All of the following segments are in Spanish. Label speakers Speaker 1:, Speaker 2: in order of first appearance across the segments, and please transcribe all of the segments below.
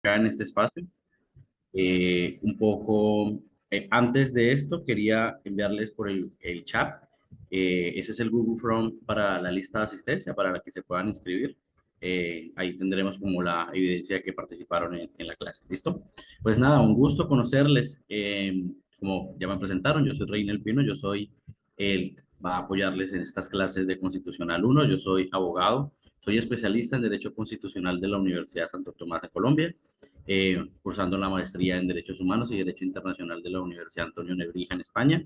Speaker 1: acá en este espacio. Un poco antes de esto, quería enviarles por el chat. Ese es el Google Form para la lista de asistencia, para la que se puedan inscribir. Ahí tendremos como la evidencia de que participaron en la clase. ¿Listo? Pues nada, un gusto conocerles. Como ya me presentaron, yo soy Reynel Pino, yo soy el va a apoyarles en estas clases de Constitucional uno. Yo soy abogado, soy especialista en Derecho Constitucional de la Universidad Santo Tomás de Colombia, cursando la maestría en Derechos Humanos y Derecho Internacional de la Universidad Antonio Nebrija en España.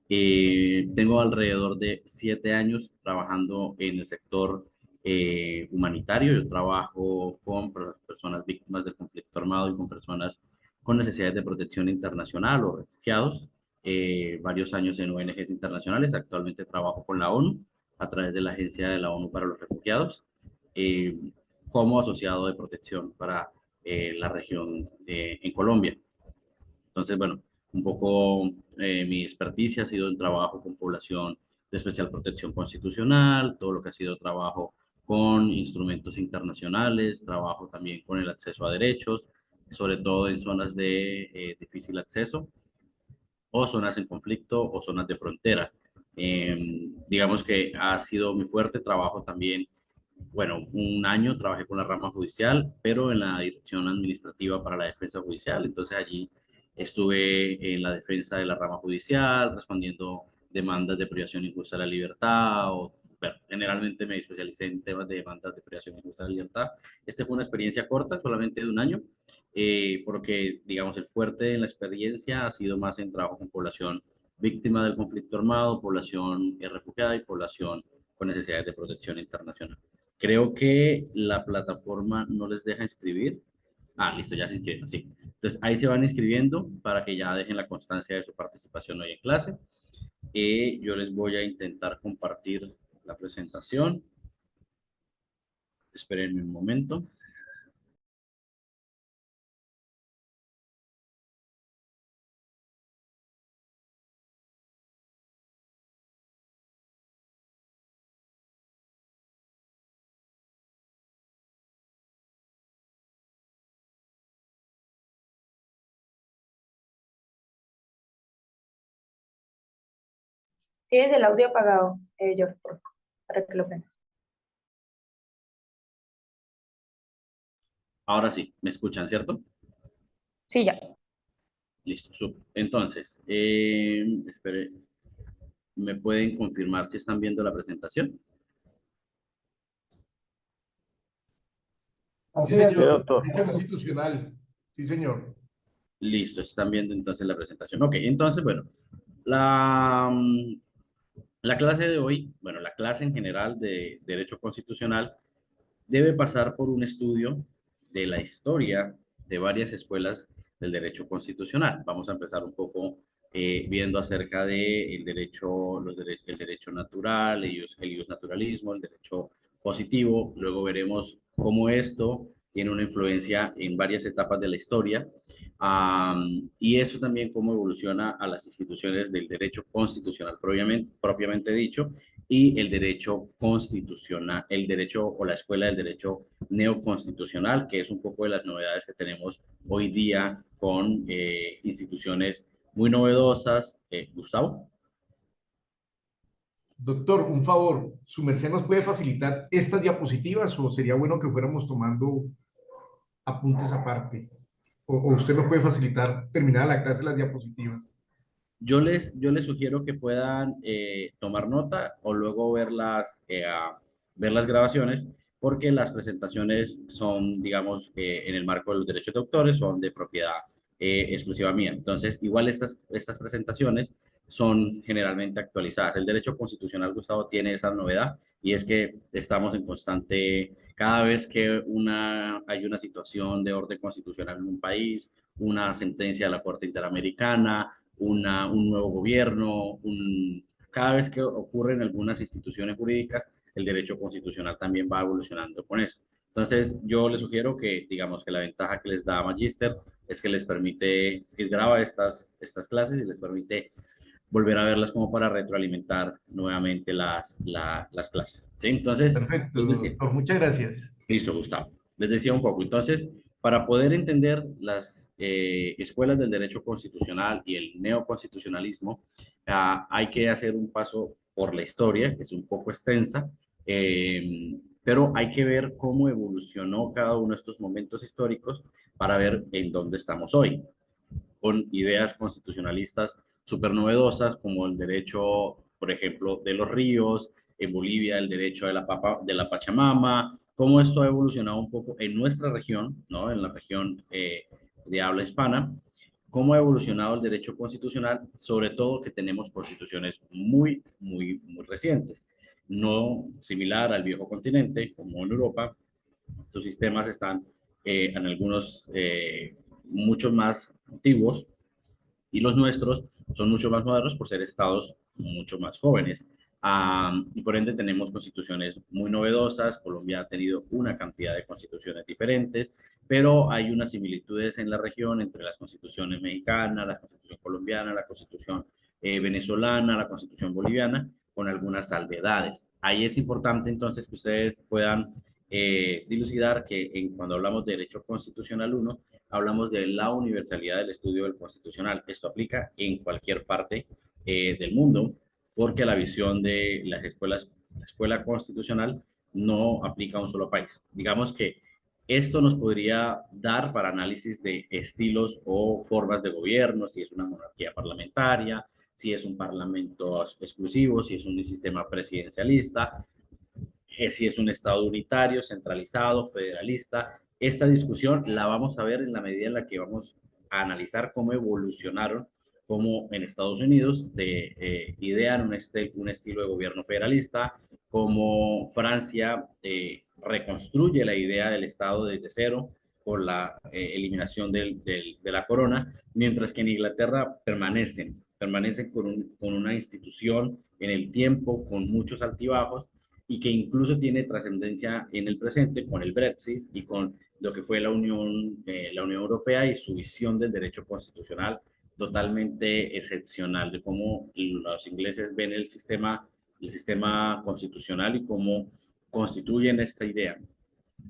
Speaker 1: Tengo alrededor de 7 años trabajando en el sector humanitario. Yo trabajo con personas víctimas del conflicto armado y con personas con necesidades de protección internacional o refugiados. Varios años en ONGs internacionales. Actualmente trabajo con la ONU a través de la Agencia de la ONU para los Refugiados, eh, como asociado de protección para la región en Colombia. Entonces, bueno, un poco mi experticia ha sido en trabajo con población de especial protección constitucional, todo lo que ha sido trabajo con instrumentos internacionales, trabajo también con el acceso a derechos, sobre todo en zonas de difícil acceso o zonas en conflicto o zonas de frontera. Digamos que ha sido mi fuerte trabajo también. Bueno, un año trabajé con la rama judicial, pero en la dirección administrativa para la defensa judicial. Entonces allí estuve en la defensa de la rama judicial, respondiendo demandas de privación injusta de la libertad, o bueno, generalmente me especialicé en temas de demandas de privación injusta de la libertad. Esta fue una experiencia corta, solamente de un año, porque, digamos, el fuerte en la experiencia ha sido más en trabajo con población víctima del conflicto armado, población refugiada y población con necesidades de protección internacional. Creo que la plataforma no les deja inscribir. Ah, listo, ya se inscribieron, sí. Entonces, ahí se van inscribiendo para que ya dejen la constancia de su participación hoy en clase. Yo les voy a intentar compartir la presentación. Espérenme un momento.
Speaker 2: Tienes el audio apagado, George, por favor, para que lo prendas.
Speaker 1: Ahora sí, me escuchan, ¿cierto?
Speaker 2: Sí, ya.
Speaker 1: Listo, súper. Entonces, espere, ¿me pueden confirmar si están viendo la presentación?
Speaker 3: Así
Speaker 4: Sí,
Speaker 3: es,
Speaker 4: señor.
Speaker 3: doctor.
Speaker 4: Derecho constitucional. Sí, señor.
Speaker 1: Listo, están viendo entonces la presentación. Ok, entonces, bueno, la, la clase de hoy, bueno, la clase en general de Derecho Constitucional debe pasar por un estudio de la historia de varias escuelas del derecho constitucional. Vamos a empezar un poco viendo acerca de el derecho, el derecho natural, el ius naturalismo, el derecho positivo. Luego veremos cómo esto tiene una influencia en varias etapas de la historia, y eso también cómo evoluciona a las instituciones del derecho constitucional propiamente dicho, y el derecho constitucional, el derecho o la escuela del derecho neoconstitucional, que es un poco de las novedades que tenemos hoy día con instituciones muy novedosas. Gustavo.
Speaker 4: Doctor, un favor, ¿su merced nos puede facilitar estas diapositivas o sería bueno que fuéramos tomando apuntes aparte? O usted nos puede facilitar, terminada la clase, las diapositivas.
Speaker 1: Yo les sugiero que puedan tomar nota o luego ver las grabaciones, porque las presentaciones son, digamos, en el marco de los derechos de autores, son de propiedad exclusiva mía. Entonces, igual estas presentaciones son generalmente actualizadas. El derecho constitucional, Gustavo, tiene esa novedad, y es que estamos en constante, cada vez que hay una situación de orden constitucional en un país, una sentencia de la Corte Interamericana, un nuevo gobierno, cada vez que ocurren algunas instituciones jurídicas, el derecho constitucional también va evolucionando con eso. Entonces, yo les sugiero que, digamos, que la ventaja que les da Magister es que les permite, que graba estas clases y les permite volver a verlas como para retroalimentar nuevamente las clases. ¿Sí? Entonces,
Speaker 4: Perfecto,
Speaker 1: les decía,
Speaker 4: doctor. Muchas gracias.
Speaker 1: listo, Gustavo. Les decía un poco. Entonces, Para poder entender las escuelas del derecho constitucional y el neoconstitucionalismo, hay que hacer un paso por la historia, que es un poco extensa, pero hay que ver cómo evolucionó cada uno de estos momentos históricos para ver en dónde estamos hoy, con ideas constitucionalistas súper novedosas, como el derecho, por ejemplo, de los ríos, en Bolivia el derecho de la Pachamama, cómo esto ha evolucionado un poco en nuestra región, ¿no? En la región de habla hispana, cómo ha evolucionado el derecho constitucional, sobre todo que tenemos constituciones muy recientes, no similar al viejo continente, como en Europa. Sus sistemas están en algunos mucho más antiguos, y los nuestros son mucho más modernos por ser estados mucho más jóvenes. Y por ende tenemos constituciones muy novedosas. Colombia ha tenido una cantidad de constituciones diferentes, pero hay unas similitudes en la región entre las constituciones mexicanas, la constitución colombiana, la constitución venezolana, la constitución boliviana, con algunas salvedades. Ahí es importante entonces que ustedes puedan dilucidar que cuando hablamos de derecho constitucional uno, hablamos de la universalidad del estudio del constitucional. Esto aplica en cualquier parte del mundo, porque la visión de las escuelas, la escuela constitucional no aplica a un solo país. Digamos que esto nos podría dar para análisis de estilos o formas de gobierno, si es una monarquía parlamentaria, si es un parlamento exclusivo, si es un sistema presidencialista, si es un Estado unitario, centralizado, federalista. Esta discusión la vamos a ver en la medida en la que vamos a analizar cómo evolucionaron, cómo en Estados Unidos se idean un estilo de gobierno federalista, cómo Francia reconstruye la idea del Estado desde cero por la eliminación de la corona, mientras que en Inglaterra permanecen con una institución en el tiempo, con muchos altibajos, y que incluso tiene trascendencia en el presente con el Brexit y con lo que fue la Unión Europea y su visión del derecho constitucional totalmente excepcional, de cómo los ingleses ven el sistema constitucional y cómo constituyen esta idea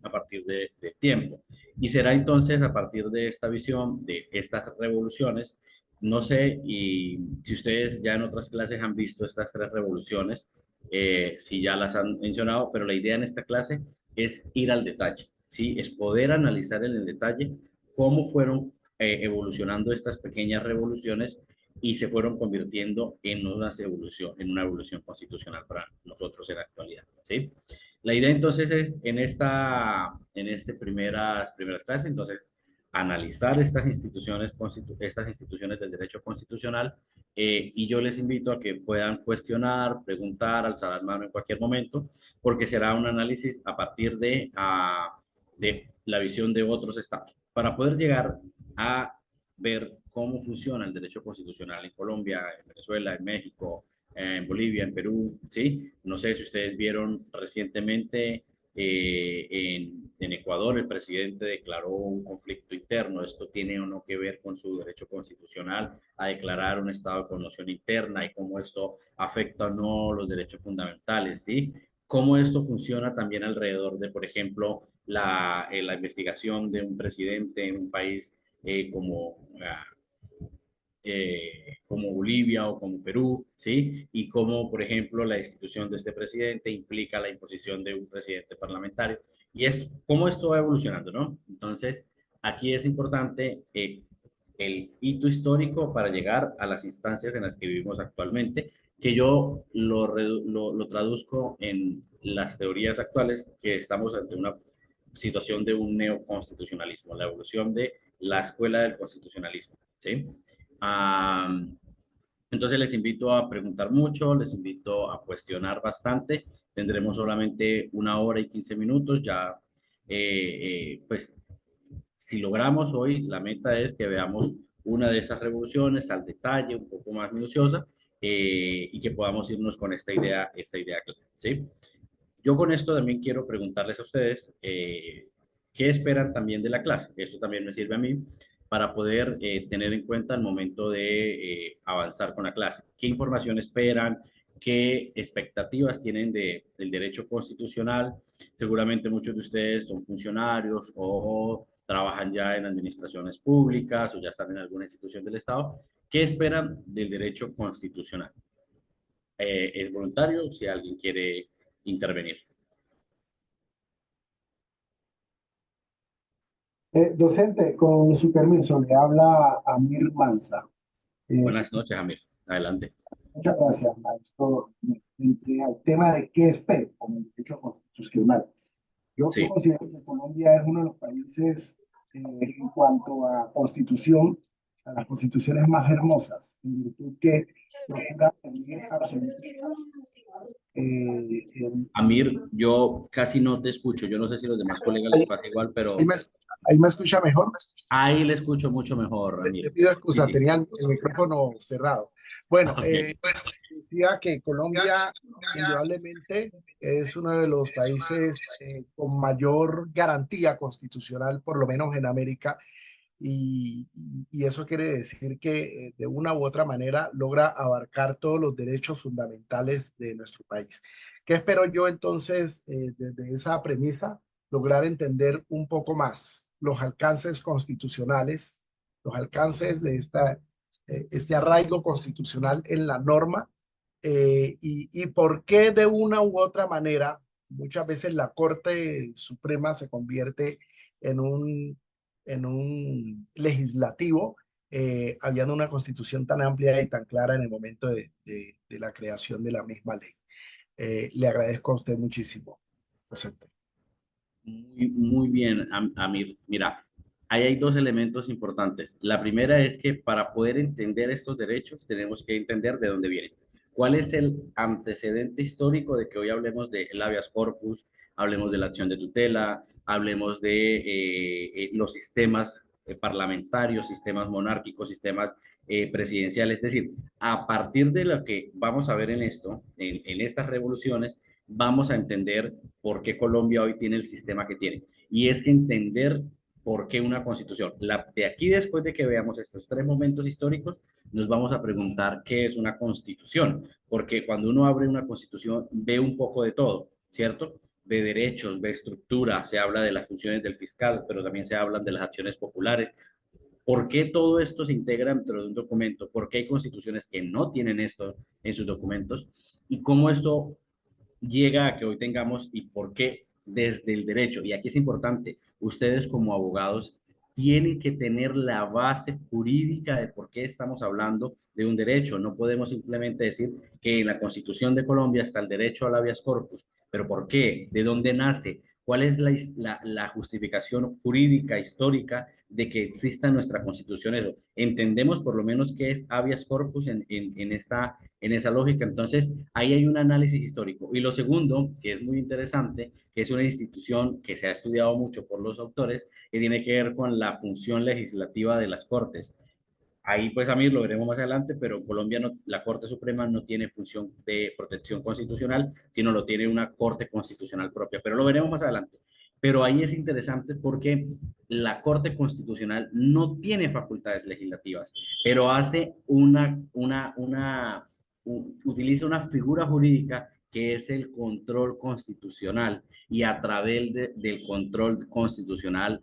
Speaker 1: a partir del tiempo. Y será entonces a partir de esta visión, de estas revoluciones, no sé, y si ustedes ya en otras clases han visto estas tres revoluciones, si ya las han mencionado, pero la idea en esta clase es ir al detalle, ¿sí? Es poder analizar en el detalle cómo fueron evolucionando estas pequeñas revoluciones y se fueron convirtiendo en una evolución constitucional para nosotros en la actualidad, ¿sí? La idea entonces es en primeras clases, entonces, analizar estas instituciones del derecho constitucional, y yo les invito a que puedan cuestionar, preguntar, alzar la mano en cualquier momento, porque será un análisis a partir de la visión de otros estados, para poder llegar a ver cómo funciona el derecho constitucional en Colombia, en Venezuela, en México, en Bolivia, en Perú, ¿sí? No sé si ustedes vieron recientemente en Ecuador el presidente declaró un conflicto interno. Esto tiene o no que ver con su derecho constitucional a declarar un estado de conmoción interna y cómo esto afecta o no los derechos fundamentales, ¿sí? Cómo esto funciona también alrededor de, por ejemplo, la investigación de un presidente en un país como Bolivia o como Perú, ¿sí? Y cómo, por ejemplo, la institución de este presidente implica la imposición de un presidente parlamentario. Y esto, cómo esto va evolucionando, ¿no? Entonces, aquí es importante el hito histórico para llegar a las instancias en las que vivimos actualmente, que yo lo traduzco en las teorías actuales, que estamos ante una situación de un neoconstitucionalismo, la evolución de la escuela del constitucionalismo, ¿sí? Um, entonces les invito a preguntar mucho, les invito a cuestionar bastante. Tendremos solamente 1 hora y 15 minutos. Ya, pues, si logramos hoy, la meta es que veamos una de esas revoluciones al detalle, un poco más minuciosa, y que podamos irnos con esta idea clara, ¿sí? Yo con esto también quiero preguntarles a ustedes qué esperan también de la clase. Esto también me sirve a mí para poder tener en cuenta el momento de avanzar con la clase. ¿Qué información esperan? ¿Qué expectativas tienen del derecho constitucional? Seguramente muchos de ustedes son funcionarios o trabajan ya en administraciones públicas o ya están en alguna institución del Estado. ¿Qué esperan del derecho constitucional? Es voluntario si alguien quiere intervenir.
Speaker 3: Docente, con su permiso, le habla Amir Manza. Eh,
Speaker 1: Buenas noches, Amir. Adelante.
Speaker 3: Muchas gracias, maestro. Entre al tema de qué espero como el derecho constitucional. Yo
Speaker 1: Sí,
Speaker 3: considero que Colombia es uno de los países en cuanto a constitución, a las constituciones más hermosas, en virtud que procura tener absolutamente
Speaker 1: Amir, yo casi no te escucho. Yo no sé si los demás colegas les
Speaker 3: ahí,
Speaker 1: pasa igual,
Speaker 3: ahí
Speaker 1: pero
Speaker 3: me, ahí me escucha mejor.
Speaker 1: ahí le escucho mucho mejor,
Speaker 3: Le
Speaker 1: Amir.
Speaker 3: pido
Speaker 1: Sí,
Speaker 3: excusa,
Speaker 1: sí.
Speaker 3: tenía el micrófono cerrado. Bueno,
Speaker 1: Ok.
Speaker 3: decía que Colombia indudablemente es uno de los países con mayor garantía constitucional, por lo menos en América, y eso quiere decir que de una u otra manera logra abarcar todos los derechos fundamentales de nuestro país. ¿Qué espero yo entonces desde esa premisa? Lograr entender un poco más los alcances constitucionales, los alcances de este arraigo constitucional en la norma y por qué de una u otra manera muchas veces la Corte Suprema se convierte en un legislativo, habiendo una constitución tan amplia y tan clara en el momento de la creación de la misma ley. Le agradezco a usted muchísimo, docente.
Speaker 1: Muy bien, Amir. Mira, ahí hay dos elementos importantes. La primera es que para poder entender estos derechos tenemos que entender de dónde vienen. ¿Cuál es el antecedente histórico de que hoy hablemos de habeas corpus, hablemos de la acción de tutela, hablemos de los sistemas parlamentarios, sistemas monárquicos, sistemas presidenciales? Es decir, a partir de lo que vamos a ver en esto, en estas revoluciones, vamos a entender por qué Colombia hoy tiene el sistema que tiene. Y es que entender por qué una constitución. De aquí, después de que veamos estos tres momentos históricos, nos vamos a preguntar qué es una constitución. Porque cuando uno abre una constitución, ve un poco de todo, ¿cierto? Ve derechos, ve estructura, se habla de las funciones del fiscal, pero también se hablan de las acciones populares. ¿Por qué todo esto se integra dentro de un documento? ¿Por qué hay constituciones que no tienen esto en sus documentos? ¿Y cómo esto llega a que hoy tengamos y por qué desde el derecho? Y aquí es importante, ustedes como abogados tienen que tener la base jurídica de por qué estamos hablando de un derecho. No podemos simplemente decir que en la Constitución de Colombia está el derecho al habeas corpus, pero ¿por qué? ¿De dónde nace? ¿Cuál es la justificación jurídica, histórica de que exista en nuestra Constitución eso? Entendemos por lo menos qué es habeas corpus en esa lógica. Entonces, ahí hay un análisis histórico. Y lo segundo, que es muy interesante, que es una institución que se ha estudiado mucho por los autores, que tiene que ver con la función legislativa de las Cortes. Ahí, pues, a mí lo veremos más adelante, pero en Colombia no, la Corte Suprema no tiene función de protección constitucional, sino lo tiene una Corte Constitucional propia, pero lo veremos más adelante. Pero ahí es interesante porque la Corte Constitucional no tiene facultades legislativas, pero hace utiliza una figura jurídica que es el control constitucional y a través del control constitucional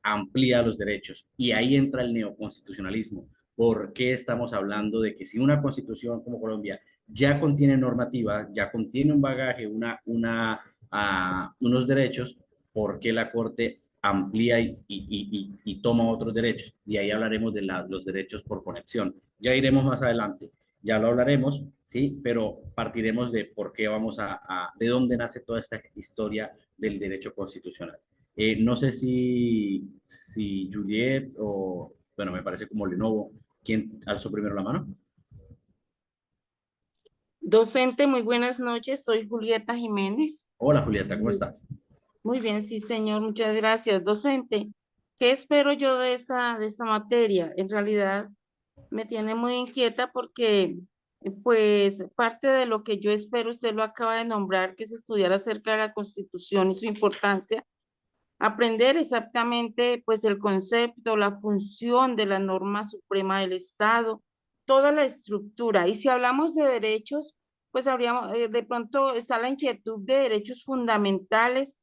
Speaker 1: amplía los derechos y ahí entra el neoconstitucionalismo. ¿Por qué estamos hablando de que si una constitución como Colombia ya contiene normativa, ya contiene un bagaje, unos derechos, por qué la Corte amplía y toma otros derechos? Y ahí hablaremos de los derechos por conexión. Ya iremos más adelante, ya lo hablaremos, ¿sí? Pero partiremos de por qué de dónde nace toda esta historia del derecho constitucional. No sé si Juliet o, bueno, me parece como Lenovo, ¿quién alzó primero la mano?
Speaker 5: Docente, muy buenas noches. Soy Julieta Jiménez.
Speaker 1: Hola Julieta, ¿cómo estás?
Speaker 5: Muy bien, sí, señor. Muchas gracias. Docente, ¿qué espero yo de esta materia? En realidad me tiene muy inquieta porque, pues, parte de lo que yo espero, usted lo acaba de nombrar, que es estudiar acerca de la Constitución y su importancia, aprender exactamente, pues, el concepto, la función de la norma suprema del Estado, toda la estructura. Y si hablamos de derechos, pues habríamos, de pronto está la inquietud de derechos fundamentales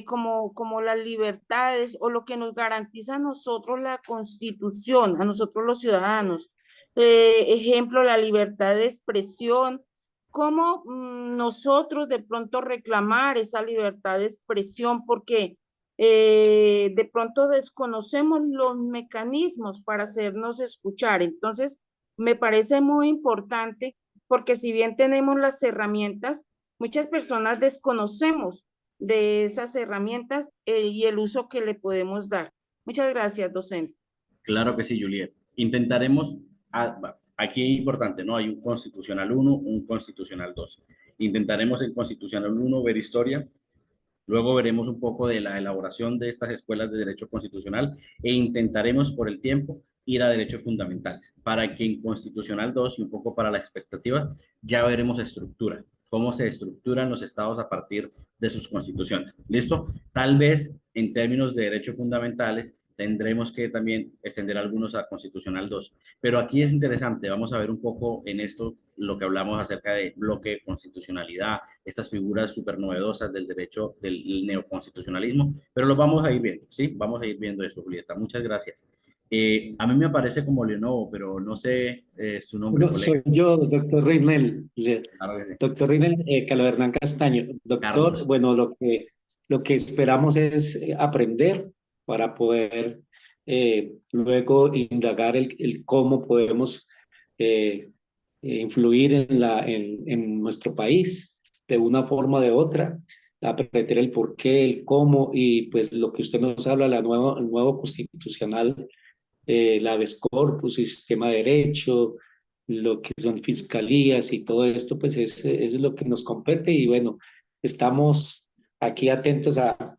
Speaker 5: como las libertades o lo que nos garantiza a nosotros la Constitución, a nosotros los ciudadanos. Ejemplo, la libertad de expresión, cómo nosotros de pronto reclamar esa libertad de expresión, porque de pronto desconocemos los mecanismos para hacernos escuchar. Entonces, me parece muy importante porque si bien tenemos las herramientas, muchas personas desconocemos de esas herramientas y el uso que le podemos dar. Muchas gracias, docente.
Speaker 1: Claro que sí, Juliet. Intentaremos, aquí es importante, ¿no? Hay un constitucional 1, un constitucional 2. Intentaremos en constitucional 1 ver historia, luego veremos un poco de la elaboración de estas escuelas de derecho constitucional e intentaremos por el tiempo ir a derechos fundamentales, para que en constitucional 2 y un poco para la expectativa ya veremos estructura, cómo se estructuran los estados a partir de sus constituciones. ¿Listo? Tal vez en términos de derechos fundamentales tendremos que también extender algunos a Constitucional 2. Pero aquí es interesante, vamos a ver un poco en esto lo que hablamos acerca de bloque, constitucionalidad, estas figuras súper novedosas del derecho del neoconstitucionalismo, pero lo vamos a ir viendo, ¿sí? Vamos a ir viendo eso, Julieta. Muchas gracias. A mí me aparece como Leonovo, pero no sé su nombre,
Speaker 6: No,
Speaker 1: colega.
Speaker 6: soy yo, doctor Reinel.
Speaker 1: Claro que sí.
Speaker 6: Doctor Reinel, Carlos Hernán Castaño. Doctor,
Speaker 1: Carlos.
Speaker 6: bueno, lo que esperamos es aprender para poder luego indagar el cómo podemos influir en nuestro país de una forma o de otra, aprender el por qué, el cómo, y pues lo que usted nos habla, el nuevo constitucional, la habeas corpus y sistema de derecho, lo que son fiscalías y todo esto, pues es lo que nos compete y bueno, estamos aquí atentos a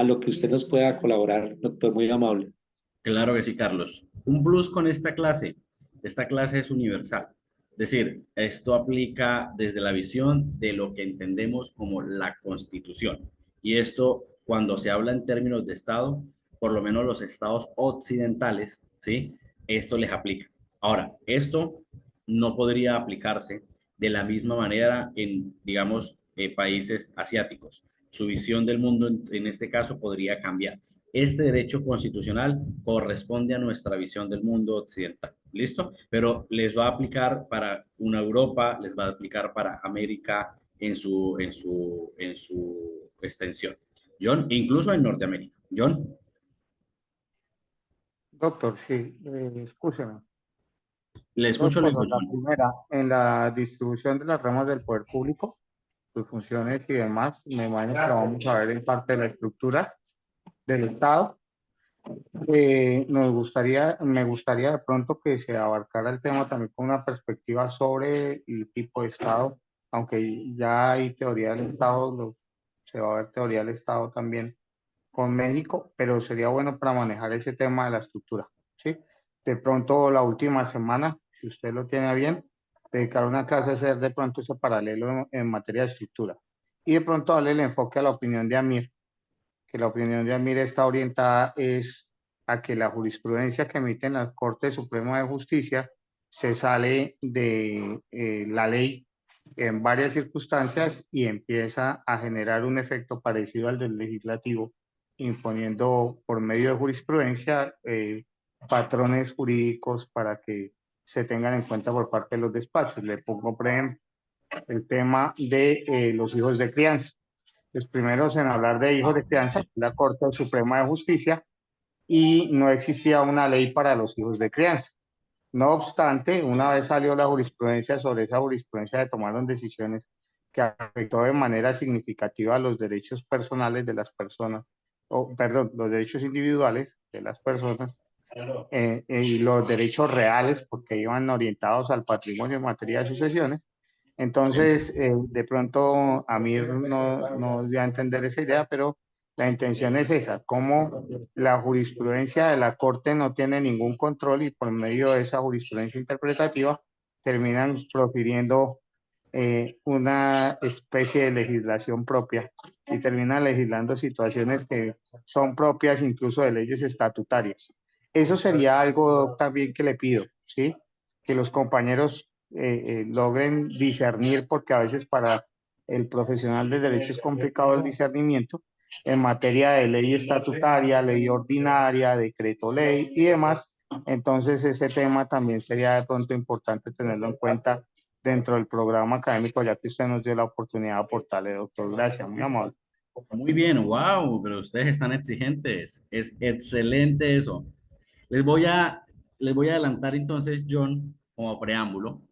Speaker 6: lo que usted nos pueda colaborar, doctor, muy amable.
Speaker 1: Claro que sí, Carlos. Un plus con esta clase es universal. Es decir, esto aplica desde la visión de lo que entendemos como la Constitución. Y esto, cuando se habla en términos de Estado, por lo menos los estados occidentales, ¿sí? Esto les aplica. Ahora, esto no podría aplicarse de la misma manera en, digamos, países asiáticos. Su visión del mundo en este caso podría cambiar. Este derecho constitucional corresponde a nuestra visión del mundo occidental. ¿Listo? Pero les va a aplicar para una Europa, les va a aplicar para América en su extensión. John, incluso en Norteamérica. John.
Speaker 7: Doctor, sí, escúcheme.
Speaker 1: Le
Speaker 7: Dos
Speaker 1: escucho luego,
Speaker 7: cosas. La
Speaker 1: John.
Speaker 7: primera, en la distribución de las ramas del poder público, sus funciones y demás, me imagino que lo vamos a ver en parte de la estructura del Estado. Me gustaría de pronto que se abarcara el tema también con una perspectiva sobre el tipo de Estado, aunque ya hay teoría del Estado, se va a ver teoría del Estado también con México, pero sería bueno para manejar ese tema de la estructura, ¿sí? De pronto la última semana, si usted lo tiene a bien, dedicar una clase a hacer de pronto ese paralelo en materia de estructura. Y de pronto darle el enfoque a la opinión de Amir, que la opinión de Amir está orientada es a que la jurisprudencia que emite la Corte Suprema de Justicia se sale de la ley en varias circunstancias y empieza a generar un efecto parecido al del legislativo, imponiendo por medio de jurisprudencia patrones jurídicos para que se tengan en cuenta por parte de los despachos. Le pongo, por ejemplo, el tema de los hijos de crianza. Los primeros en hablar de hijos de crianza, la Corte Suprema de Justicia, y no existía una ley para los hijos de crianza. No obstante, una vez salió la jurisprudencia, sobre esa jurisprudencia se tomaron decisiones que afectó de manera significativa los derechos personales de las personas, perdón, los derechos individuales de las personas y los derechos reales, porque iban orientados al patrimonio en materia de sucesiones. Entonces, de pronto a mí no dio a entender esa idea, pero la intención es esa, como la jurisprudencia de la Corte no tiene ningún control y por medio de esa jurisprudencia interpretativa terminan profiriendo una especie de legislación propia y terminan legislando situaciones que son propias incluso de leyes estatutarias. Eso sería algo también que le pido, ¿sí? Que los compañeros logren discernir, porque a veces para el profesional de derecho es complicado el discernimiento, en materia de ley estatutaria, ley ordinaria, decreto ley y demás. Entonces ese tema también sería de pronto importante tenerlo en cuenta dentro del programa académico, ya que usted nos dio la oportunidad de aportarle, doctor. Gracias, muy amable.
Speaker 1: Muy bien, wow, pero ustedes están exigentes. Es excelente eso. Les voy a, les voy a adelantar entonces, John, como preámbulo,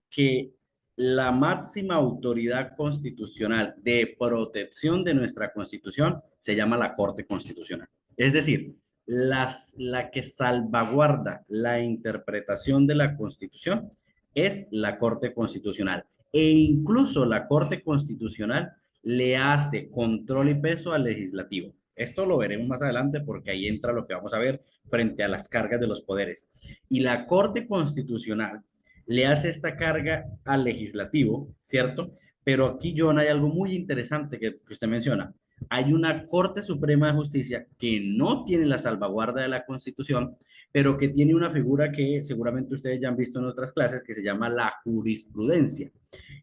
Speaker 1: que la máxima autoridad constitucional de protección de nuestra Constitución se llama la Corte Constitucional. Es decir, la que salvaguarda la interpretación de la Constitución es la Corte Constitucional. E incluso la Corte Constitucional le hace control y peso al legislativo. Esto lo veremos más adelante porque ahí entra lo que vamos a ver frente a las cargas de los poderes. Y la Corte Constitucional le hace esta carga al legislativo, ¿cierto? Pero aquí, John, hay algo muy interesante que usted menciona. Hay una Corte Suprema de Justicia que no tiene la salvaguarda de la Constitución, pero que tiene una figura que seguramente ustedes ya han visto en otras clases, que se llama la jurisprudencia.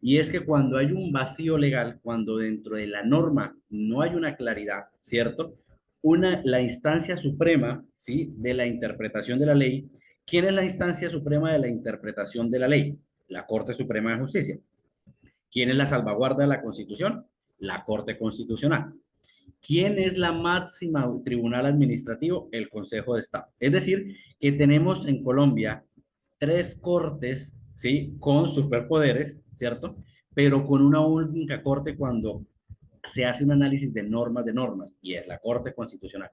Speaker 1: Y es que cuando hay un vacío legal, cuando dentro de la norma no hay una claridad, ¿cierto? La instancia suprema, ¿sí? De la interpretación de la ley. ¿Quién es la instancia suprema de la interpretación de la ley? La Corte Suprema de Justicia. ¿Quién es la salvaguarda de la Constitución? La Corte Constitucional. ¿Quién es la máxima tribunal administrativo? El Consejo de Estado. Es decir, que tenemos en Colombia tres cortes, ¿sí? Con superpoderes, ¿cierto? Pero con una única corte cuando se hace un análisis de normas, y es la Corte Constitucional.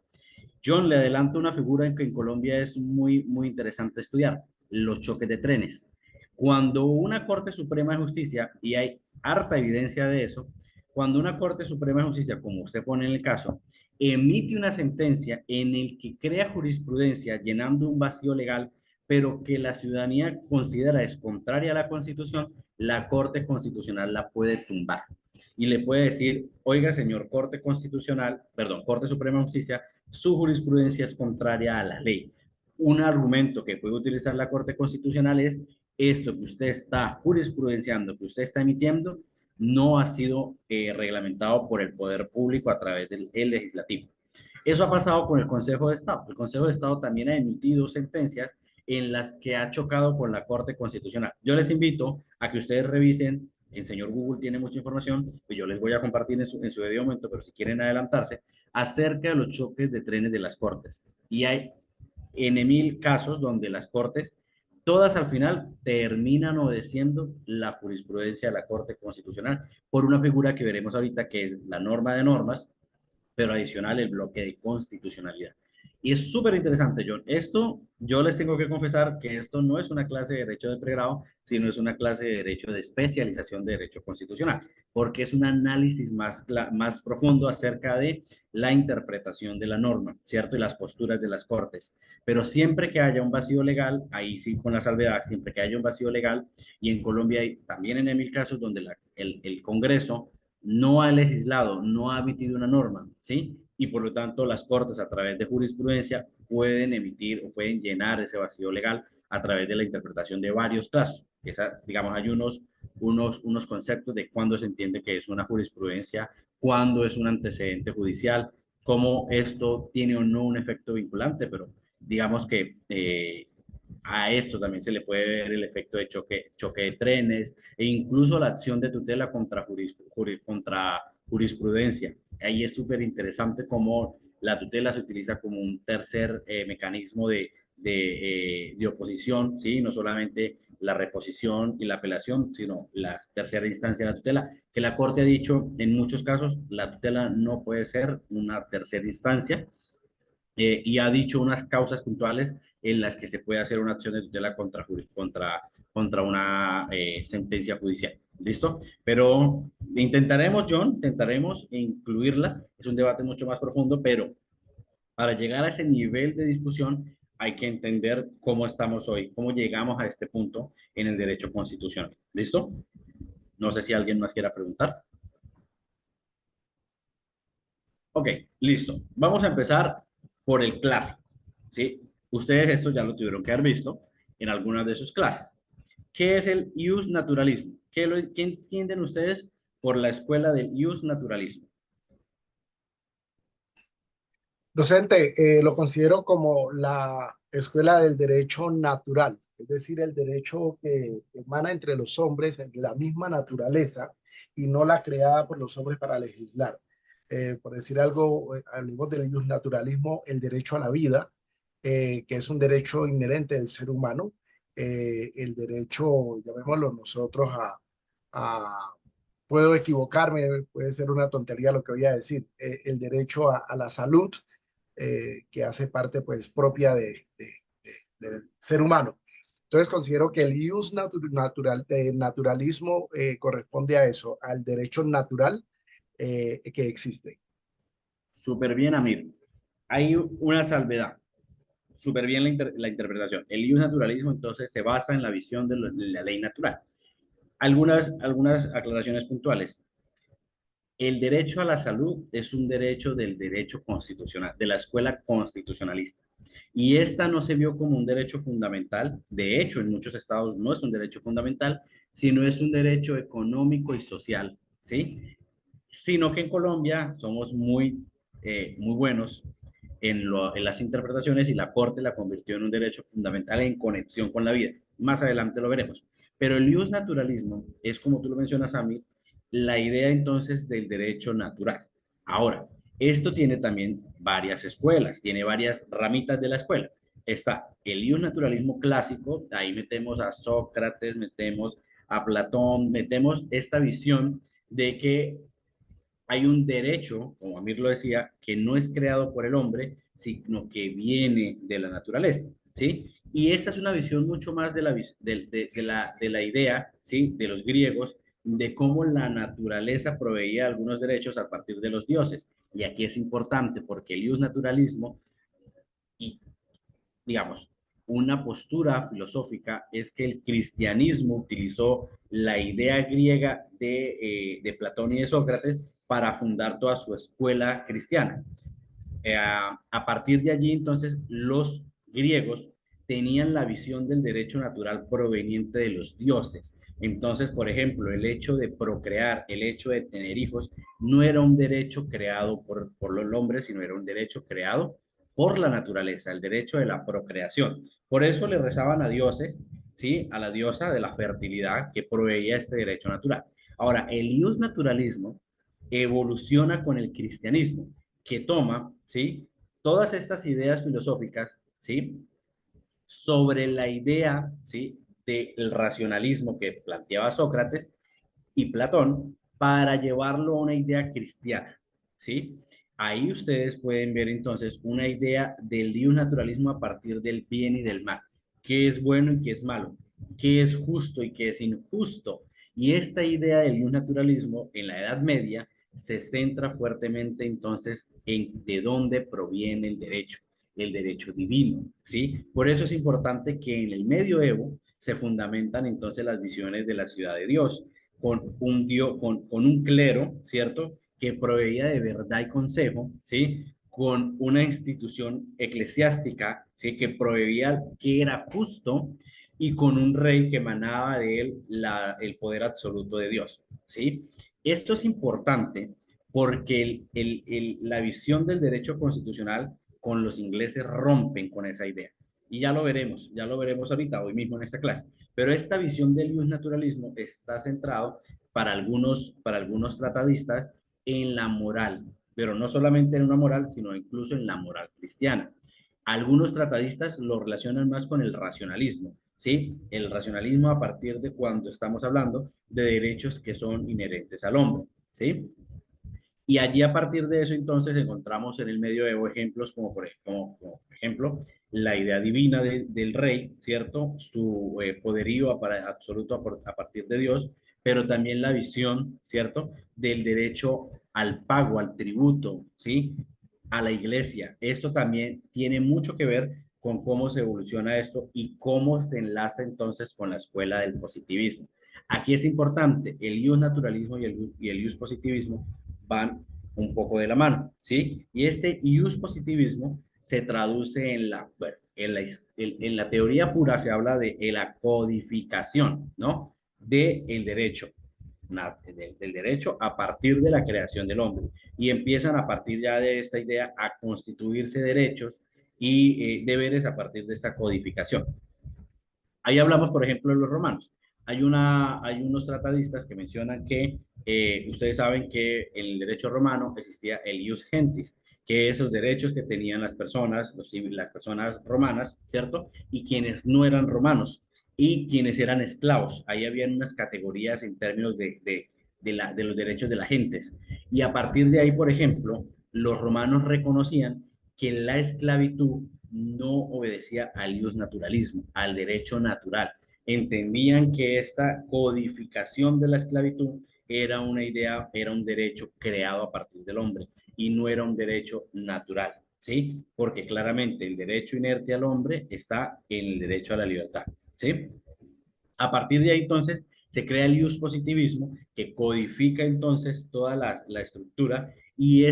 Speaker 1: John, le adelanto una figura en que en Colombia es muy, muy interesante estudiar, los choques de trenes. Cuando una Corte Suprema de Justicia, y hay harta evidencia de eso, cuando una Corte Suprema de Justicia, como usted pone en el caso, emite una sentencia en el que crea jurisprudencia llenando un vacío legal, pero que la ciudadanía considera es contraria a la Constitución, la Corte Constitucional la puede tumbar y le puede decir, oiga, señor Corte Constitucional, perdón, Corte Suprema de Justicia, su jurisprudencia es contraria a la ley. Un argumento que puede utilizar la Corte Constitucional es esto que usted está jurisprudenciando, que usted está emitiendo, no ha sido reglamentado por el poder público a través del legislativo. Eso ha pasado con el Consejo de Estado. El Consejo de Estado también ha emitido sentencias en las que ha chocado con la Corte Constitucional. Yo les invito a que ustedes revisen, el señor Google tiene mucha información, que yo les voy a compartir en su debido momento, pero si quieren adelantarse, acerca de los choques de trenes de las Cortes. Y hay en mil casos donde las Cortes, todas al final terminan obedeciendo la jurisprudencia de la Corte Constitucional por una figura que veremos ahorita, que es la norma de normas, pero adicional el bloque de constitucionalidad. Y es súper interesante, John. Esto, yo les tengo que confesar que esto no es una clase de derecho de pregrado, sino es una clase de derecho de especialización de derecho constitucional, porque es un análisis más profundo acerca de la interpretación de la norma, ¿cierto? Y las posturas de las cortes. Pero siempre que haya un vacío legal, ahí sí con la salvedad, siempre que haya un vacío legal, y en Colombia hay también en mil casos donde el Congreso no ha legislado, no ha emitido una norma, ¿sí? Y por lo tanto las cortes a través de jurisprudencia pueden emitir o pueden llenar ese vacío legal a través de la interpretación de varios casos. Digamos, hay unos conceptos de cuándo se entiende que es una jurisprudencia, cuándo es un antecedente judicial, cómo esto tiene o no un efecto vinculante, pero digamos que a esto también se le puede ver el efecto de choque de trenes e incluso la acción de tutela contra jurisprudencia. Ahí es súper interesante cómo la tutela se utiliza como un tercer mecanismo de oposición, ¿sí? No solamente la reposición y la apelación, sino la tercera instancia de la tutela, que la Corte ha dicho en muchos casos, la tutela no puede ser una tercera instancia, y ha dicho unas causas puntuales en las que se puede hacer una acción de tutela contra una sentencia judicial. ¿Listo? Pero intentaremos, John, intentaremos incluirla. Es un debate mucho más profundo, pero para llegar a ese nivel de discusión hay que entender cómo estamos hoy, cómo llegamos a este punto en el derecho constitucional. ¿Listo? No sé si alguien más quiera preguntar. Ok, listo. Vamos a empezar por el clásico, ¿sí? Ustedes esto ya lo tuvieron que haber visto en algunas de sus clases. ¿Qué es el ius naturalismo? ¿Qué entienden ustedes por la escuela del ius naturalismo?
Speaker 3: Docente, lo considero como la escuela del derecho natural, es decir, el derecho que emana entre los hombres, en la misma naturaleza, y no la creada por los hombres para legislar. Por decir algo, al nivel del naturalismo, el derecho a la vida, que es un derecho inherente del ser humano, el derecho, llamémoslo nosotros, a puedo equivocarme, puede ser una tontería lo que voy a decir, el derecho a la salud, que hace parte pues propia del ser humano. Entonces considero que el naturalismo corresponde a eso, al derecho natural que existe.
Speaker 1: Súper bien, Amir. Hay una salvedad. Súper bien la interpretación. El ius naturalismo entonces se basa en la visión de la ley natural. Algunas aclaraciones puntuales. El derecho a la salud es un derecho del derecho constitucional, de la escuela constitucionalista. Y esta no se vio como un derecho fundamental. De hecho, en muchos estados no es un derecho fundamental, sino es un derecho económico y social, ¿sí? Sino que en Colombia somos muy buenos en las interpretaciones y la Corte la convirtió en un derecho fundamental en conexión con la vida. Más adelante lo veremos. Pero el ius naturalismo es, como tú lo mencionas, Ami, la idea entonces del derecho natural. Ahora, esto tiene también varias escuelas, tiene varias ramitas de la escuela. Está el ius naturalismo clásico, ahí metemos a Sócrates, metemos a Platón, metemos esta visión de que hay un derecho, como Amir lo decía, que no es creado por el hombre, sino que viene de la naturaleza, ¿sí? Y esta es una visión mucho más de la idea, ¿sí? De los griegos, de cómo la naturaleza proveía algunos derechos a partir de los dioses. Y aquí es importante porque el ius naturalismo y digamos, una postura filosófica es que el cristianismo utilizó la idea griega de Platón y de Sócrates para fundar toda su escuela cristiana. A partir de allí, entonces, los griegos tenían la visión del derecho natural proveniente de los dioses. Entonces, por ejemplo, el hecho de procrear, el hecho de tener hijos, no era un derecho creado por los hombres, sino era un derecho creado por la naturaleza, el derecho de la procreación. Por eso le rezaban a dioses, ¿sí? A la diosa de la fertilidad que proveía este derecho natural. Ahora, el ius naturalismo evoluciona con el cristianismo, que toma, ¿sí? Todas estas ideas filosóficas, ¿sí? Sobre la idea, ¿sí? Del racionalismo que planteaba Sócrates y Platón para llevarlo a una idea cristiana, ¿sí? Ahí ustedes pueden ver entonces una idea del libre naturalismo a partir del bien y del mal, qué es bueno y qué es malo, qué es justo y qué es injusto. Y esta idea del libre naturalismo en la Edad Media se centra fuertemente entonces en de dónde proviene el derecho divino, ¿sí? Por eso es importante que en el medioevo se fundamentan entonces las visiones de la ciudad de Dios, con un clero, ¿cierto? Que proveía de verdad y consejo, ¿sí? Con una institución eclesiástica, ¿sí? Que proveía que era justo y con un rey que emanaba de él el poder absoluto de Dios, ¿sí? Esto es importante porque la visión del derecho constitucional con los ingleses rompen con esa idea. Y ya lo veremos ahorita, hoy mismo en esta clase. Pero esta visión del naturalismo está centrado para algunos tratadistas en la moral, pero no solamente en una moral, sino incluso en la moral cristiana. Algunos tratadistas lo relacionan más con el racionalismo, ¿sí? El racionalismo a partir de cuando estamos hablando de derechos que son inherentes al hombre, ¿sí? Y allí a partir de eso entonces encontramos en el medioevo ejemplos como por ejemplo la idea divina del rey, ¿cierto? Su poderío absoluto a partir de Dios, pero también la visión, ¿cierto? Del derecho al pago, al tributo, ¿sí? A la iglesia. Esto también tiene mucho que ver con cómo se evoluciona esto y cómo se enlaza entonces con la escuela del positivismo. Aquí es importante, el ius naturalismo y el ius positivismo van un poco de la mano, ¿sí? Y este ius positivismo se traduce bueno, en la teoría pura se habla de la codificación, ¿no? De el derecho. del derecho a partir de la creación del hombre y empiezan a partir ya de esta idea a constituirse derechos y deberes a partir de esta codificación. Ahí hablamos, por ejemplo, de los romanos. Hay unos tratadistas que mencionan que ustedes saben que en el derecho romano existía el ius gentis, que esos derechos que tenían las personas, las personas romanas, ¿cierto? Y quienes no eran romanos y quienes eran esclavos. Ahí habían unas categorías en términos de los derechos de las gentes. Y a partir de ahí, por ejemplo, los romanos reconocían que la esclavitud no obedecía al ius naturalismo, al derecho natural. Entendían que esta codificación de la esclavitud era una idea, era un derecho creado a partir del hombre y no era un derecho natural, ¿sí? Porque claramente el derecho inherente al hombre está en el derecho a la libertad, ¿sí? A partir de ahí, entonces, se crea el ius positivismo, que codifica entonces toda la estructura y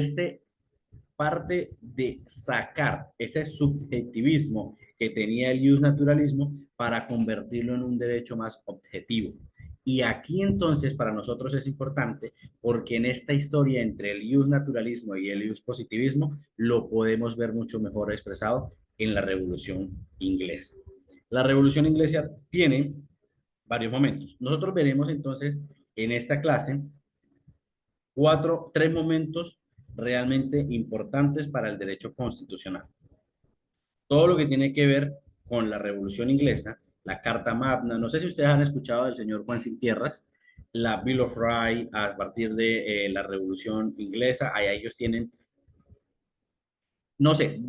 Speaker 1: parte de sacar ese subjetivismo que tenía el ius naturalismo para convertirlo en un derecho más objetivo. Y aquí entonces para nosotros es importante porque en esta historia entre el ius naturalismo y el ius positivismo lo podemos ver mucho mejor expresado en la Revolución Inglesa. La Revolución Inglesa tiene varios momentos. Nosotros veremos entonces en esta clase tres momentos realmente importantes para el derecho constitucional. Todo lo que tiene que ver con la Revolución Inglesa, la Carta Magna, no sé si ustedes han escuchado del señor Juan Sin Tierras, la Bill of Rights a partir de la Revolución Inglesa, allá ellos tienen, no sé,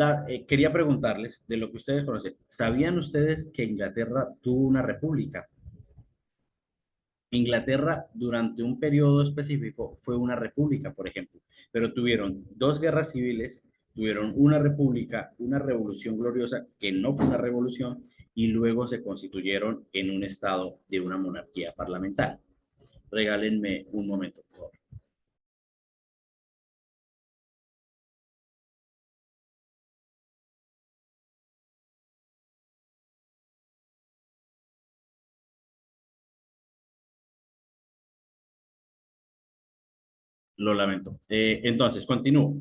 Speaker 1: quería preguntarles de lo que ustedes conocen, ¿sabían ustedes que Inglaterra tuvo una república? Inglaterra durante un periodo específico fue una república, por ejemplo, pero tuvieron dos guerras civiles, tuvieron una república, una revolución gloriosa que no fue una revolución y luego se constituyeron en un estado de una monarquía parlamentaria. Regálenme un momento, por favor. Lo lamento. Entonces, continúo.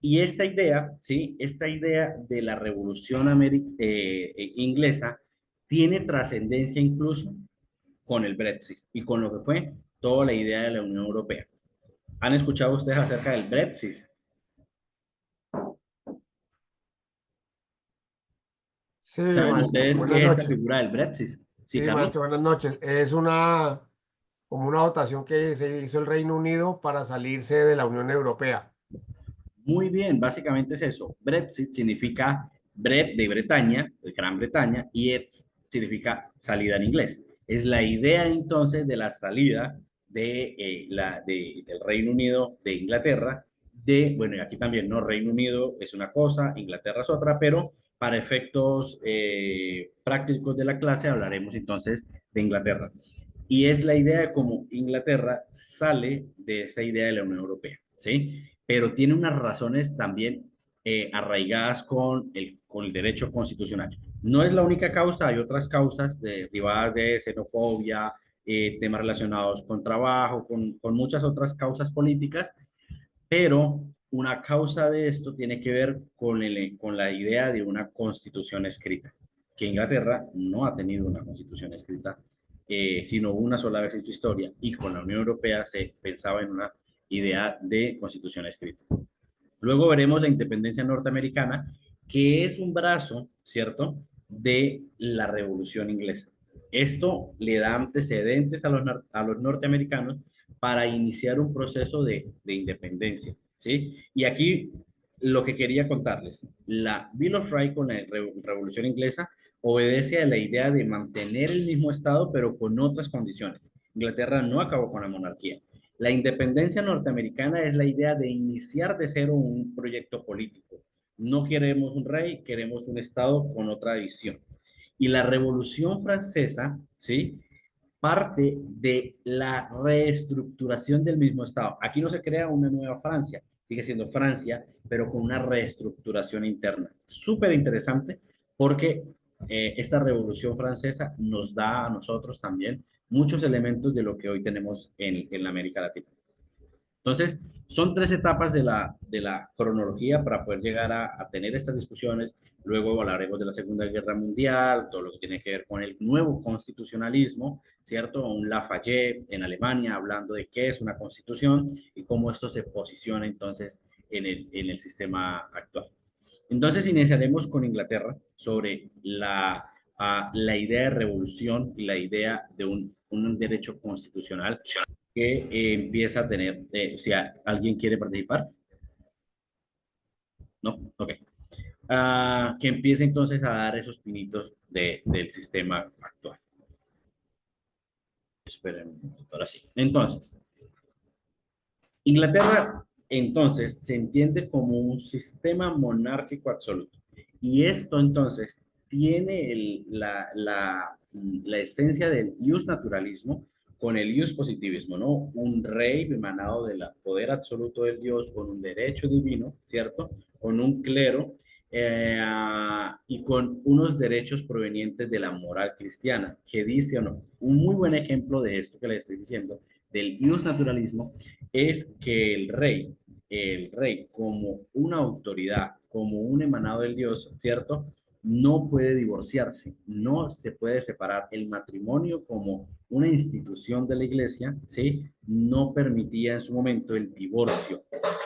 Speaker 1: Y esta idea, ¿sí? Esta idea de la revolución inglesa tiene trascendencia incluso con el Brexit y con lo que fue toda la idea de la Unión Europea. ¿Han escuchado ustedes acerca del Brexit?
Speaker 8: Sí,
Speaker 1: ¿Saben
Speaker 8: maestro,
Speaker 1: ustedes
Speaker 8: buenas
Speaker 1: qué es esta
Speaker 8: noches.
Speaker 1: figura del Brexit? Sí,
Speaker 8: Sí,
Speaker 1: Carlos.
Speaker 8: maestro, buenas noches. Es como una votación que se hizo el Reino Unido para salirse de la Unión Europea.
Speaker 1: Muy bien, básicamente es eso. Brexit significa de Bretaña, de Gran Bretaña, y ex significa salida en inglés. Es la idea entonces de la salida del Reino Unido de Inglaterra, bueno, y aquí también, ¿no? Reino Unido es una cosa, Inglaterra es otra, pero para efectos prácticos de la clase hablaremos entonces de Inglaterra. Y es la idea de cómo Inglaterra sale de esta idea de la Unión Europea, ¿sí? Pero tiene unas razones también arraigadas con el derecho constitucional. No es la única causa, hay otras causas derivadas de xenofobia, temas relacionados con trabajo, con muchas otras causas políticas, pero una causa de esto tiene que ver con la idea de una constitución escrita, que Inglaterra no ha tenido una constitución escrita, sino una sola vez en su historia, y con la Unión Europea se pensaba en una idea de constitución escrita. Luego veremos la independencia norteamericana, que es un brazo, ¿cierto?, de la Revolución Inglesa. Esto le da antecedentes a los norteamericanos para iniciar un proceso de independencia, ¿sí? Y aquí lo que quería contarles, la Bill of Rights con la Revolución Inglesa obedece a la idea de mantener el mismo Estado, pero con otras condiciones. Inglaterra no acabó con la monarquía. La independencia norteamericana es la idea de iniciar de cero un proyecto político. No queremos un rey, queremos un Estado con otra visión. Y la Revolución Francesa, ¿sí?, parte de la reestructuración del mismo Estado. Aquí no se crea una nueva Francia, sigue siendo Francia, pero con una reestructuración interna. Súper interesante porque esta Revolución Francesa nos da a nosotros también muchos elementos de lo que hoy tenemos en la América Latina. Entonces, son 3 etapas de la cronología para poder llegar a tener estas discusiones. Luego hablaremos de la Segunda Guerra Mundial, todo lo que tiene que ver con el nuevo constitucionalismo, ¿cierto? Un Lafayette en Alemania hablando de qué es una constitución y cómo esto se posiciona entonces en el sistema actual. Entonces, iniciaremos con Inglaterra sobre la idea de revolución y la idea de un derecho constitucional que empieza a tener, si alguien quiere participar, ¿no? Ok. Que empiece entonces a dar esos pinitos del sistema actual. Esperen un momento, ahora sí. Entonces, Inglaterra, entonces, se entiende como un sistema monárquico absoluto. Y esto, entonces, tiene la esencia del ius naturalismo con el ius positivismo, ¿no? Un rey emanado del poder absoluto del Dios, con un derecho divino, ¿cierto? Con un clero y con unos derechos provenientes de la moral cristiana, que dice o no. Un muy buen ejemplo de esto que le estoy diciendo, del ius naturalismo, es que el rey como una autoridad, como un emanado del Dios, ¿cierto? No puede divorciarse, no se puede separar. El matrimonio como una institución de la iglesia, ¿sí? No permitía en su momento el divorcio,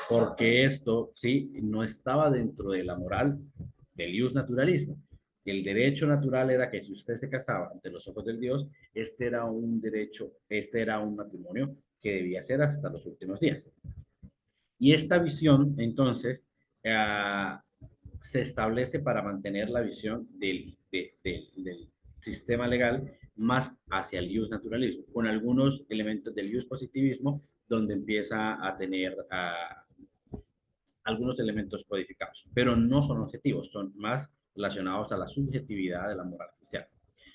Speaker 1: porque esto, ¿sí? No estaba dentro de la moral del ius naturalismo. El derecho natural era que si usted se casaba ante los ojos del Dios, este era un derecho, este era un matrimonio que debía ser hasta los últimos días. Y esta visión, entonces, se establece para mantener la visión del sistema legal más hacia el ius naturalismo, con algunos elementos del ius positivismo, donde empieza a tener algunos elementos codificados, pero no son objetivos, son más relacionados a la subjetividad de la moral cristiana.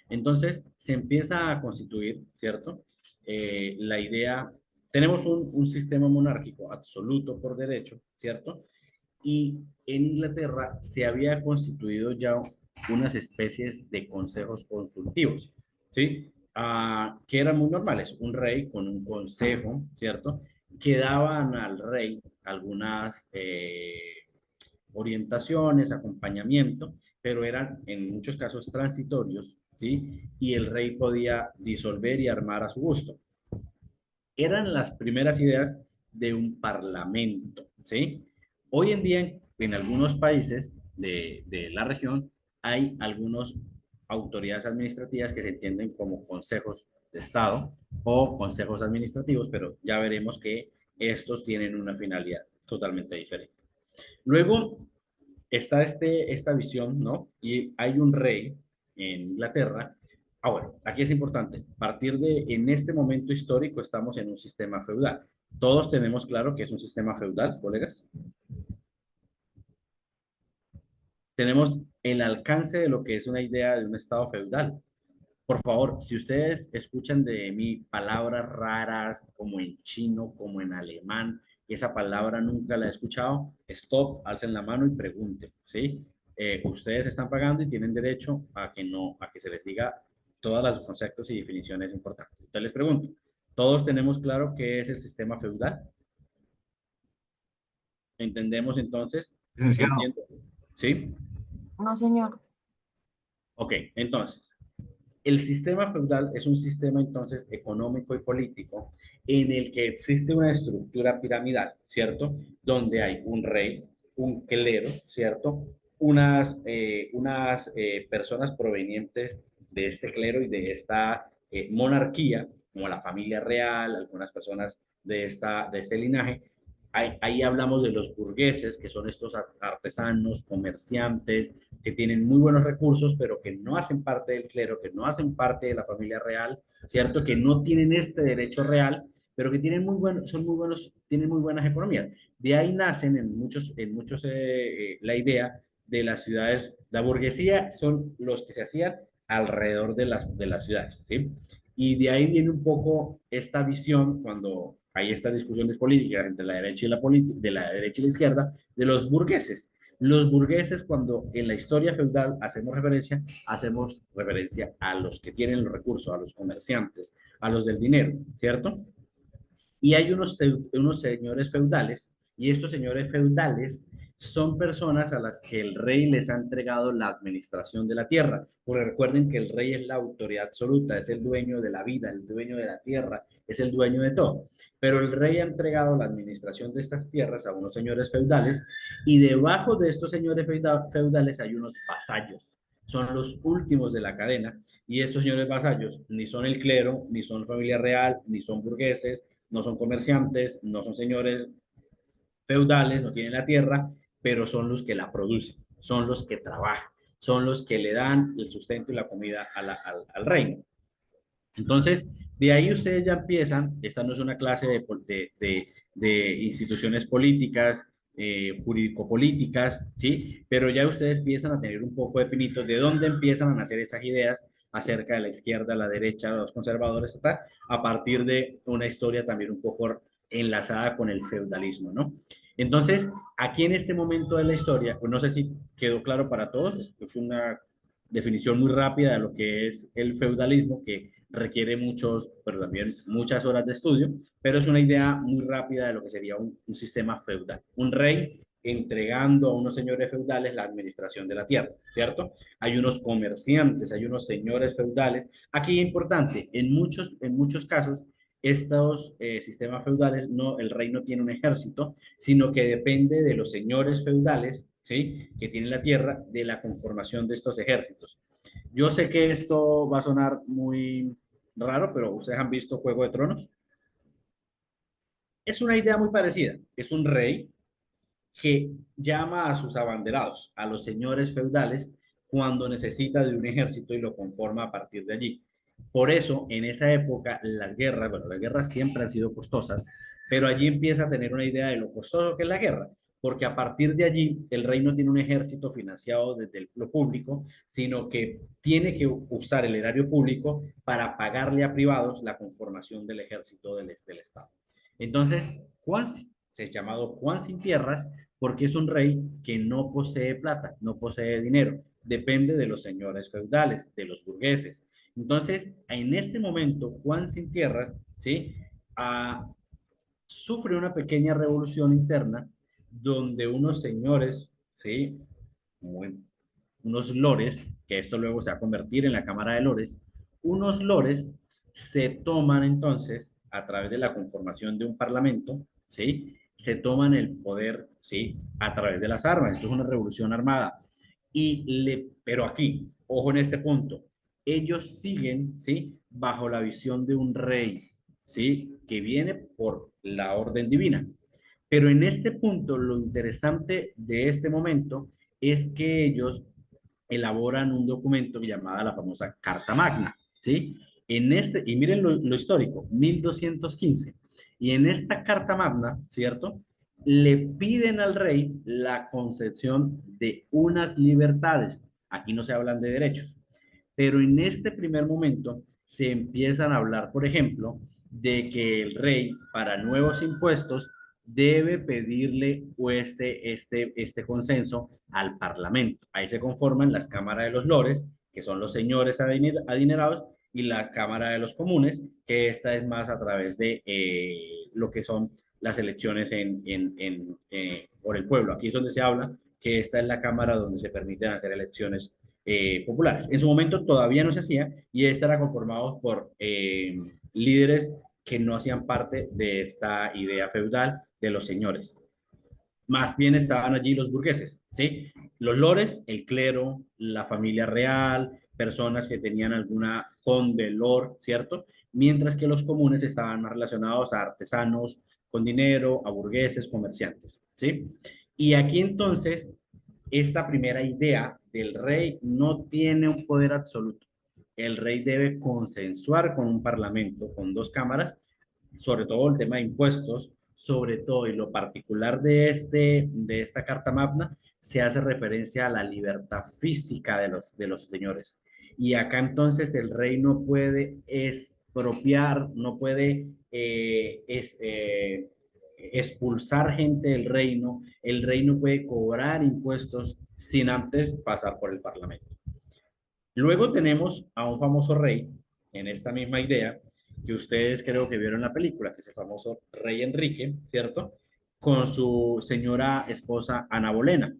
Speaker 1: Entonces, se empieza a constituir, ¿cierto? La idea, tenemos un sistema monárquico absoluto por derecho, ¿cierto? Y en Inglaterra se había constituido ya unas especies de consejos consultivos, ¿sí? Que eran muy normales, un rey con un consejo, ¿cierto? Que daban al rey algunas orientaciones, acompañamiento, pero eran en muchos casos transitorios, ¿sí? Y el rey podía disolver y armar a su gusto. Eran las primeras ideas de un parlamento, ¿sí? Hoy en día, en algunos países de la región, hay algunas autoridades administrativas que se entienden como consejos de Estado o consejos administrativos, pero ya veremos que estos tienen una finalidad totalmente diferente. Luego está esta visión, ¿no? Y hay un rey en Inglaterra. Bueno, aquí es importante, a partir de, en este momento histórico estamos en un sistema feudal. Todos tenemos claro que es un sistema feudal, colegas. Tenemos el alcance de lo que es una idea de un estado feudal. Por favor, si ustedes escuchan de mí palabras raras como en chino, como en alemán, y esa palabra nunca la he escuchado, stop, alcen la mano y pregunten, ¿sí? Ustedes están pagando y tienen derecho a que no, a que se les diga todos los conceptos y definiciones importantes. Entonces les pregunto, ¿todos tenemos claro qué es el sistema feudal? ¿Entendemos entonces?
Speaker 9: Licenciado.
Speaker 1: ¿Entiendo? ¿Sí?
Speaker 5: No, señor.
Speaker 1: Ok, entonces, el sistema feudal es un sistema entonces económico y político en el que existe una estructura piramidal, ¿cierto? Donde hay un rey, un clero, ¿cierto? Unas personas provenientes de este clero y de esta monarquía, como la familia real, algunas personas de este linaje. Ahí hablamos de los burgueses, que son estos artesanos, comerciantes, que tienen muy buenos recursos, pero que no hacen parte del clero, que no hacen parte de la familia real, ¿cierto? Que no tienen este derecho real, pero que tienen son muy buenos, tienen muy buenas economías. De ahí nacen la idea de las ciudades. La burguesía son los que se hacían alrededor de las ciudades, ¿sí? Y de ahí viene un poco esta visión cuando hay estas discusiones políticas entre la derecha y la izquierda de los burgueses. Los burgueses, cuando en la historia feudal hacemos referencia a los que tienen los recursos, a los comerciantes, a los del dinero, ¿cierto? Y hay unos señores feudales, y estos señores feudales son personas a las que el rey les ha entregado la administración de la tierra, porque recuerden que el rey es la autoridad absoluta, es el dueño de la vida, el dueño de la tierra, es el dueño de todo. Pero el rey ha entregado la administración de estas tierras a unos señores feudales, y debajo de estos señores feudales hay unos vasallos. Son los últimos de la cadena, y estos señores vasallos ni son el clero, ni son familia real, ni son burgueses, no son comerciantes, no son señores feudales, no tienen la tierra, pero son los que la producen, son los que trabajan, son los que le dan el sustento y la comida al reino. Entonces, de ahí ustedes ya empiezan, esta no es una clase de instituciones políticas, jurídico-políticas, ¿sí? Pero ya ustedes empiezan a tener un poco de pinitos de dónde empiezan a nacer esas ideas acerca de la izquierda, la derecha, los conservadores, etc., a partir de una historia también un poco enlazada con el feudalismo, ¿no? Entonces, aquí en este momento de la historia, pues no sé si quedó claro para todos, es una definición muy rápida de lo que es el feudalismo, que requiere pero también muchas horas de estudio, pero es una idea muy rápida de lo que sería un sistema feudal. Un rey entregando a unos señores feudales la administración de la tierra, ¿cierto? Hay unos comerciantes, hay unos señores feudales. Aquí es importante, en muchos casos, estos sistemas feudales, el rey no tiene un ejército, sino que depende de los señores feudales, ¿sí? Que tienen la tierra, de la conformación de estos ejércitos. Yo sé que esto va a sonar muy raro, pero ustedes han visto Juego de Tronos. Es una idea muy parecida. Es un rey que llama a sus abanderados, a los señores feudales, cuando necesita de un ejército y lo conforma a partir de allí. Por eso, en esa época, las guerras siempre han sido costosas, pero allí empieza a tener una idea de lo costoso que es la guerra, porque a partir de allí el rey no tiene un ejército financiado desde lo público, sino que tiene que usar el erario público para pagarle a privados la conformación del ejército del Estado. Entonces, Juan se es llamado Juan sin tierras porque es un rey que no posee plata, no posee dinero, depende de los señores feudales, de los burgueses. Entonces, en este momento, Juan sin tierras, ¿sí? Sufre una pequeña revolución interna donde unos señores, ¿sí? Unos lores, que esto luego se va a convertir en la Cámara de Lores, unos lores se toman entonces, a través de la conformación de un parlamento, ¿sí? Se toman el poder, ¿sí? A través de las armas. Esto es una revolución armada. Pero aquí, ojo en este punto, ellos siguen, ¿sí? Bajo la visión de un rey, ¿sí? Que viene por la orden divina. Pero en este punto, lo interesante de este momento es que ellos elaboran un documento llamada la famosa Carta Magna, ¿sí? Y miren lo histórico, 1215. Y en esta Carta Magna, ¿cierto? Le piden al rey la concesión de unas libertades. Aquí no se hablan de derechos. Pero en este primer momento se empiezan a hablar, por ejemplo, de que el rey, para nuevos impuestos, debe pedirle este consenso al Parlamento. Ahí se conforman las cámaras de los lores, que son los señores adinerados, y la Cámara de los Comunes, que esta es más a través de lo que son las elecciones por el pueblo. Aquí es donde se habla que esta es la Cámara donde se permiten hacer elecciones populares. En su momento todavía no se hacía y esta era conformado por líderes que no hacían parte de esta idea feudal de los señores. Más bien estaban allí los burgueses, ¿sí? Los lores, el clero, la familia real, personas que tenían alguna conde, lord, ¿cierto? Mientras que los comunes estaban más relacionados a artesanos con dinero, a burgueses, comerciantes, ¿sí? Y aquí entonces, esta primera idea del rey no tiene un poder absoluto. El rey debe consensuar con un parlamento, con dos cámaras, sobre todo el tema de impuestos, sobre todo y lo particular de esta Carta Magna, se hace referencia a la libertad física de los señores. Y acá entonces el rey no puede expropiar, no puede expulsar gente del reino, el reino puede cobrar impuestos sin antes pasar por el parlamento. Luego tenemos a un famoso rey, en esta misma idea, que ustedes creo que vieron la película, que es el famoso rey Enrique, ¿cierto? Con su señora esposa Ana Bolena.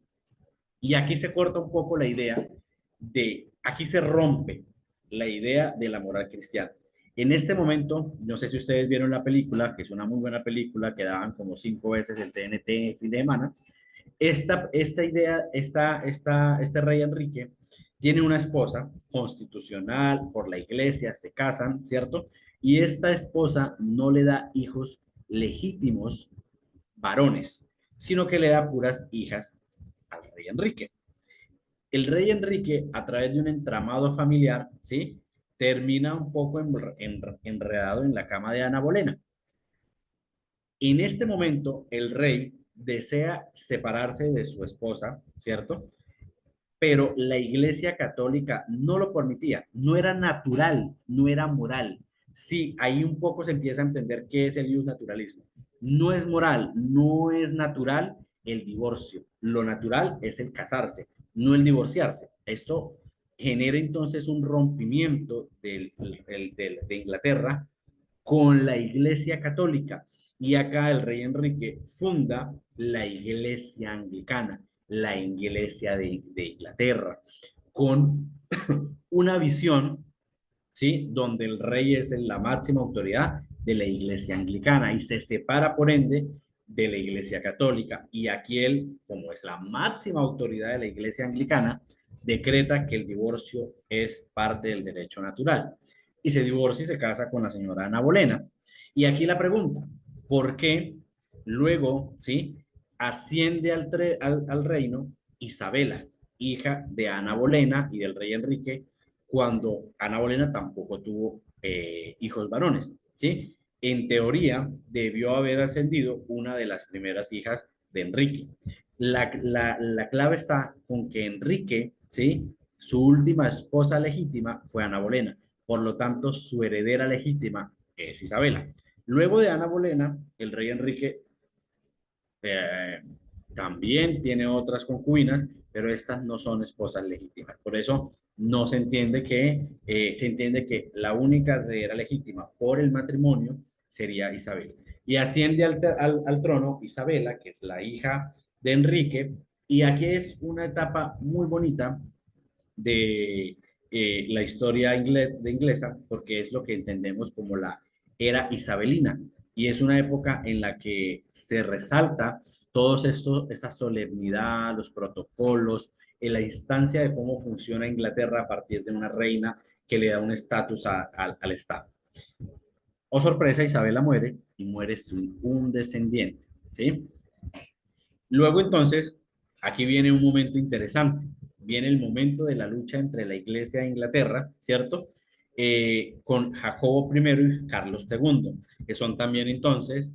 Speaker 1: Y aquí se corta un poco la idea aquí se rompe la idea de la moral cristiana. En este momento, no sé si ustedes vieron la película, que es una muy buena película, que daban como 5 veces el TNT fin de semana. Esta idea, este rey Enrique tiene una esposa constitucional por la iglesia, se casan, ¿cierto? Y esta esposa no le da hijos legítimos varones, sino que le da puras hijas al rey Enrique. El rey Enrique, a través de un entramado familiar, ¿sí? Termina un poco enredado en la cama de Ana Bolena. En este momento, el rey desea separarse de su esposa, ¿cierto? Pero la Iglesia Católica no lo permitía, no era natural, no era moral. Sí, ahí un poco se empieza a entender qué es el naturalismo. No es moral, no es natural el divorcio. Lo natural es el casarse, no el divorciarse. Esto genera entonces un rompimiento de Inglaterra con la Iglesia Católica. Y acá el rey Enrique funda la Iglesia Anglicana, la Iglesia de Inglaterra, con una visión, ¿sí? Donde el rey es la máxima autoridad de la Iglesia Anglicana y se separa, por ende, de la Iglesia Católica. Y aquí él, como es la máxima autoridad de la Iglesia Anglicana, decreta que el divorcio es parte del derecho natural. Y se divorcia y se casa con la señora Ana Bolena. Y aquí la pregunta, ¿por qué luego, ¿sí? Asciende al reino Isabela, hija de Ana Bolena y del rey Enrique, cuando Ana Bolena tampoco tuvo hijos varones, ¿sí? En teoría, debió haber ascendido una de las primeras hijas de Enrique. La clave está con que Enrique, ¿sí? Su última esposa legítima fue Ana Bolena. Por lo tanto, su heredera legítima es Isabela. Luego de Ana Bolena, el rey Enrique eh, también tiene otras concubinas, pero estas no son esposas legítimas. Por eso no se entiende que la única heredera legítima por el matrimonio sería Isabel. Y asciende al trono Isabela, que es la hija de Enrique, y aquí es una etapa muy bonita de la historia inglesa, porque es lo que entendemos como la era isabelina. Y es una época en la que se resalta todos esta solemnidad, los protocolos, en la instancia de cómo funciona Inglaterra a partir de una reina que le da un estatus al Estado. Oh sorpresa, Isabela muere y muere sin un descendiente, ¿sí? Luego entonces, aquí viene un momento interesante. Viene el momento de la lucha entre la Iglesia de Inglaterra, ¿cierto? Con Jacobo I y Carlos II, que son también entonces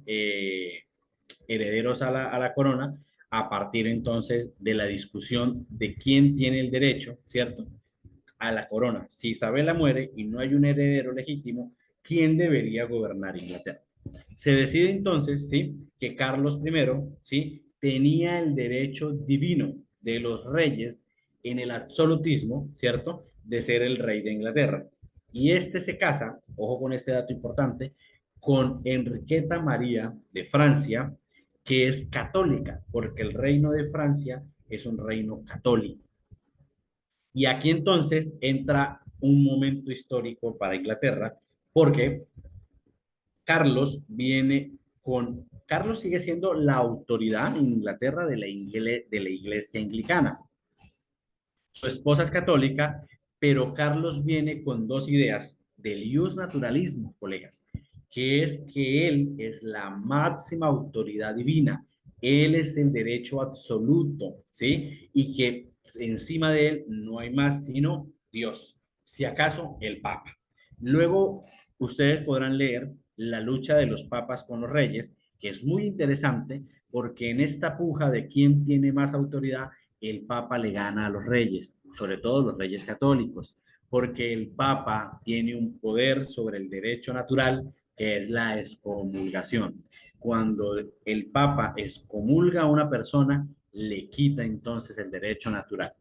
Speaker 1: herederos a la corona, a partir entonces de la discusión de quién tiene el derecho, ¿cierto? A la corona. Si Isabela muere y no hay un heredero legítimo, ¿quién debería gobernar Inglaterra? Se decide entonces, ¿sí? Que Carlos I, ¿sí? Tenía el derecho divino de los reyes en el absolutismo, ¿cierto? De ser el rey de Inglaterra. Y este se casa, ojo con este dato importante, con Enriqueta María de Francia, que es católica, porque el reino de Francia es un reino católico. Y aquí entonces entra un momento histórico para Inglaterra, porque Carlos sigue siendo la autoridad en Inglaterra de la iglesia anglicana. Su esposa es católica, pero Carlos viene con dos ideas del naturalismo, colegas, que es que él es la máxima autoridad divina, él es el derecho absoluto, ¿sí? Y que encima de él no hay más sino Dios, si acaso el Papa. Luego ustedes podrán leer la lucha de los papas con los reyes, que es muy interesante porque en esta puja de quién tiene más autoridad, el Papa le gana a los reyes, sobre todo los reyes católicos, porque el Papa tiene un poder sobre el derecho natural que es la excomulgación. cuando el Papa excomulga a una persona, le quita entonces el derecho natural.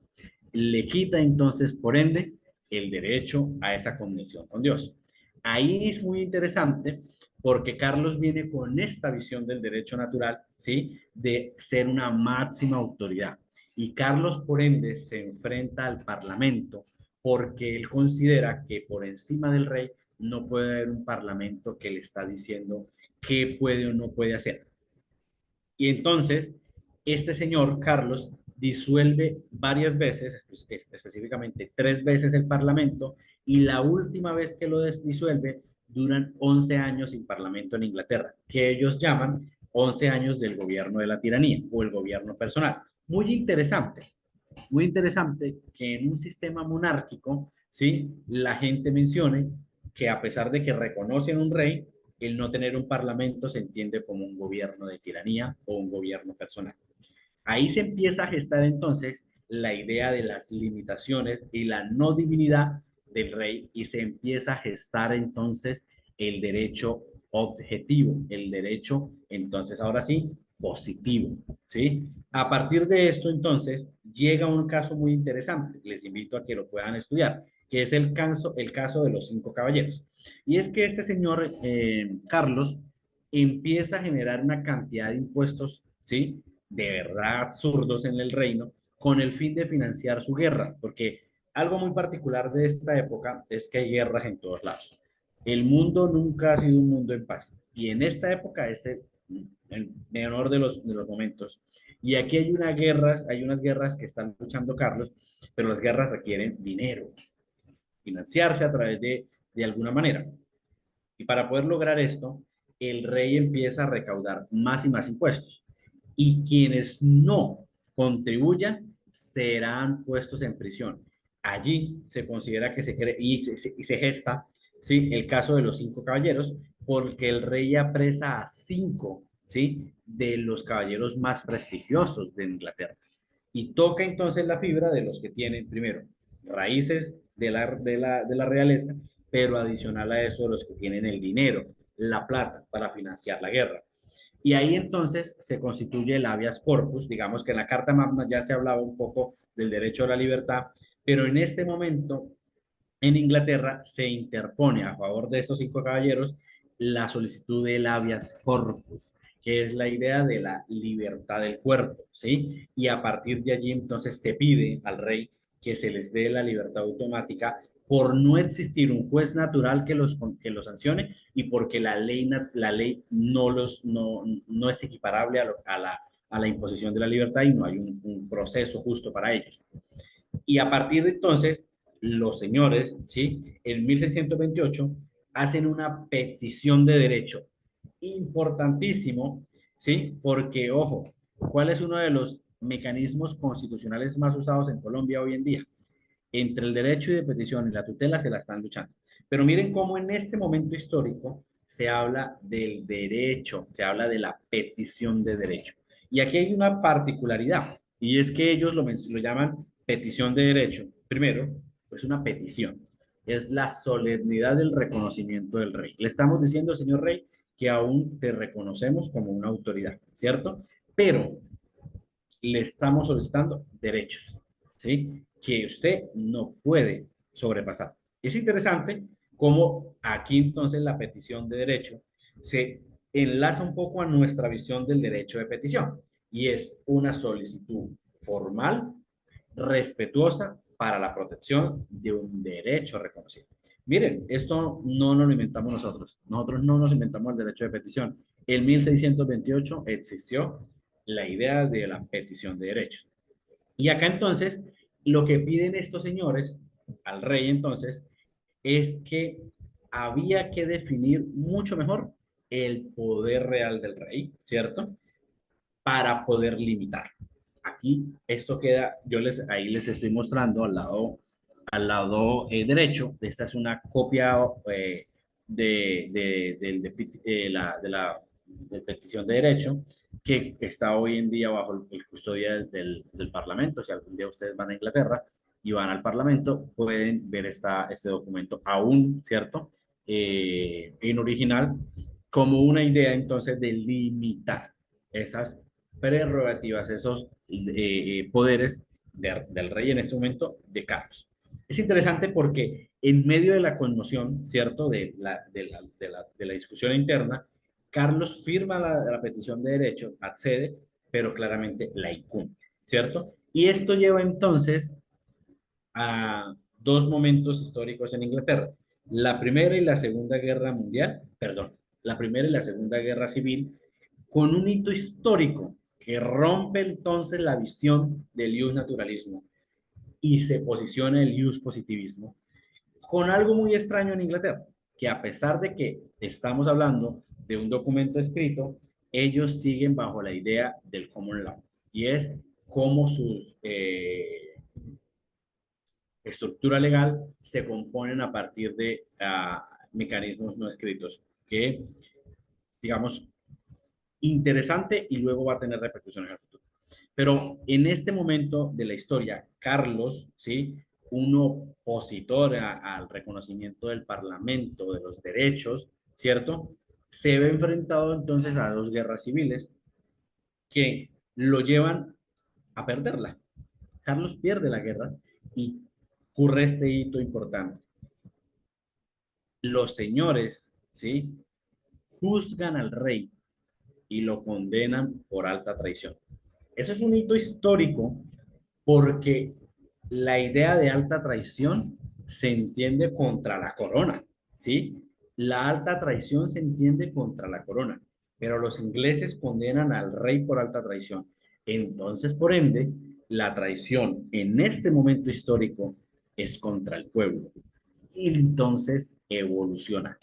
Speaker 1: Le quita entonces, por ende, el derecho a esa conexión con Dios. Ahí es muy interesante porque Carlos viene con esta visión del derecho natural, ¿sí? De ser una máxima autoridad. Y Carlos, por ende, se enfrenta al Parlamento porque él considera que por encima del rey no puede haber un Parlamento que le está diciendo qué puede o no puede hacer. Y entonces, este señor, Carlos, disuelve varias veces, específicamente 3 veces el Parlamento, y la última vez que lo disuelve, duran 11 años sin Parlamento en Inglaterra, que ellos llaman 11 años del gobierno de la tiranía o el gobierno personal. Muy interesante que en un sistema monárquico, ¿sí? La gente mencione que a pesar de que reconocen un rey, el no tener un parlamento se entiende como un gobierno de tiranía o un gobierno personal. Ahí se empieza a gestar entonces la idea de las limitaciones y la no divinidad del rey y se empieza a gestar entonces el derecho objetivo, el derecho entonces ahora sí positivo, ¿sí? A partir de esto entonces llega un caso muy interesante, les invito a que lo puedan estudiar, que es el caso de los 5 caballeros. Y es que este señor Carlos empieza a generar una cantidad de impuestos, ¿sí? De verdad absurdos en el reino, con el fin de financiar su guerra, porque algo muy particular de esta época es que hay guerras en todos lados. El mundo nunca ha sido un mundo en paz, y en esta época es el menor de los momentos. Y aquí hay unas guerras que están luchando Carlos, pero las guerras requieren dinero, financiarse a través de alguna manera. Y para poder lograr esto, el rey empieza a recaudar más y más impuestos. Y quienes no contribuyan serán puestos en prisión. Allí se considera que se cree y se gesta, ¿sí? El caso de los 5 caballeros, porque el rey apresa a 5, ¿sí? De los caballeros más prestigiosos de Inglaterra. Y toca entonces la fibra de los que tienen, primero, raíces de la realeza, pero adicional a eso, los que tienen el dinero, la plata para financiar la guerra. Y ahí entonces se constituye el habeas corpus, digamos que en la Carta Magna ya se hablaba un poco del derecho a la libertad, pero en este momento en Inglaterra se interpone a favor de estos 5 caballeros la solicitud del habeas corpus, que es la idea de la libertad del cuerpo, ¿sí? Y a partir de allí entonces se pide al rey que se les dé la libertad automática por no existir un juez natural que los sancione y porque la ley no es equiparable a la imposición de la libertad y no hay un proceso justo para ellos. Y a partir de entonces, los señores, ¿sí? En 1628 hacen una petición de derecho importantísimo, ¿sí? Porque, ojo, ¿cuál es uno de los mecanismos constitucionales más usados en Colombia hoy en día? Entre el derecho y de petición y la tutela se la están luchando. Pero miren cómo en este momento histórico se habla del derecho, se habla de la petición de derecho. Y aquí hay una particularidad, y es que ellos lo llaman petición de derecho. Primero, pues una petición. Es la solemnidad del reconocimiento del rey. Le estamos diciendo, señor rey, que aún te reconocemos como una autoridad, ¿cierto? Pero le estamos solicitando derechos, ¿sí? Que usted no puede sobrepasar. Es interesante cómo aquí entonces la petición de derecho se enlaza un poco a nuestra visión del derecho de petición y es una solicitud formal, respetuosa para la protección de un derecho reconocido. Miren, esto no nos lo inventamos nosotros. Nosotros no nos inventamos el derecho de petición. En 1628 existió la idea de la petición de derechos. Y acá entonces, lo que piden estos señores al rey entonces es que había que definir mucho mejor el poder real del rey, ¿cierto? Para poder limitar. Aquí esto queda, ahí les estoy mostrando al lado derecho. Esta es una copia de petición de derecho que está hoy en día bajo el custodia del Parlamento. Si algún día ustedes van a Inglaterra y van al Parlamento, pueden ver este documento aún, ¿cierto? En original, como una idea entonces de limitar esas prerrogativas, esos poderes del rey en este momento, de Carlos. Es interesante porque en medio de la conmoción, ¿cierto?, de la discusión interna, Carlos firma la petición de derecho, accede, pero claramente la incumple, ¿cierto? Y esto lleva entonces a dos momentos históricos en Inglaterra. La Primera y la Segunda Guerra Mundial, perdón, la Primera y la Segunda Guerra Civil, con un hito histórico que rompe entonces la visión del ius naturalismo y se posiciona el ius positivismo, con algo muy extraño en Inglaterra, que a pesar de que estamos hablando de un documento escrito, ellos siguen bajo la idea del common law, y es cómo sus estructura legal se componen a partir de mecanismos no escritos, que, digamos, interesante y luego va a tener repercusiones en el futuro. Pero en este momento de la historia, Carlos, ¿sí?, un opositor al reconocimiento del Parlamento, de los derechos, ¿cierto?, se ve enfrentado entonces a dos guerras civiles que lo llevan a perderla. Carlos pierde la guerra y ocurre este hito importante. Los señores, ¿sí?, juzgan al rey y lo condenan por alta traición. Eso es un hito histórico porque la idea de alta traición se entiende contra la corona, ¿sí? La alta traición se entiende contra la corona, pero los ingleses condenan al rey por alta traición. Entonces, por ende, la traición en este momento histórico es contra el pueblo. Y entonces evoluciona.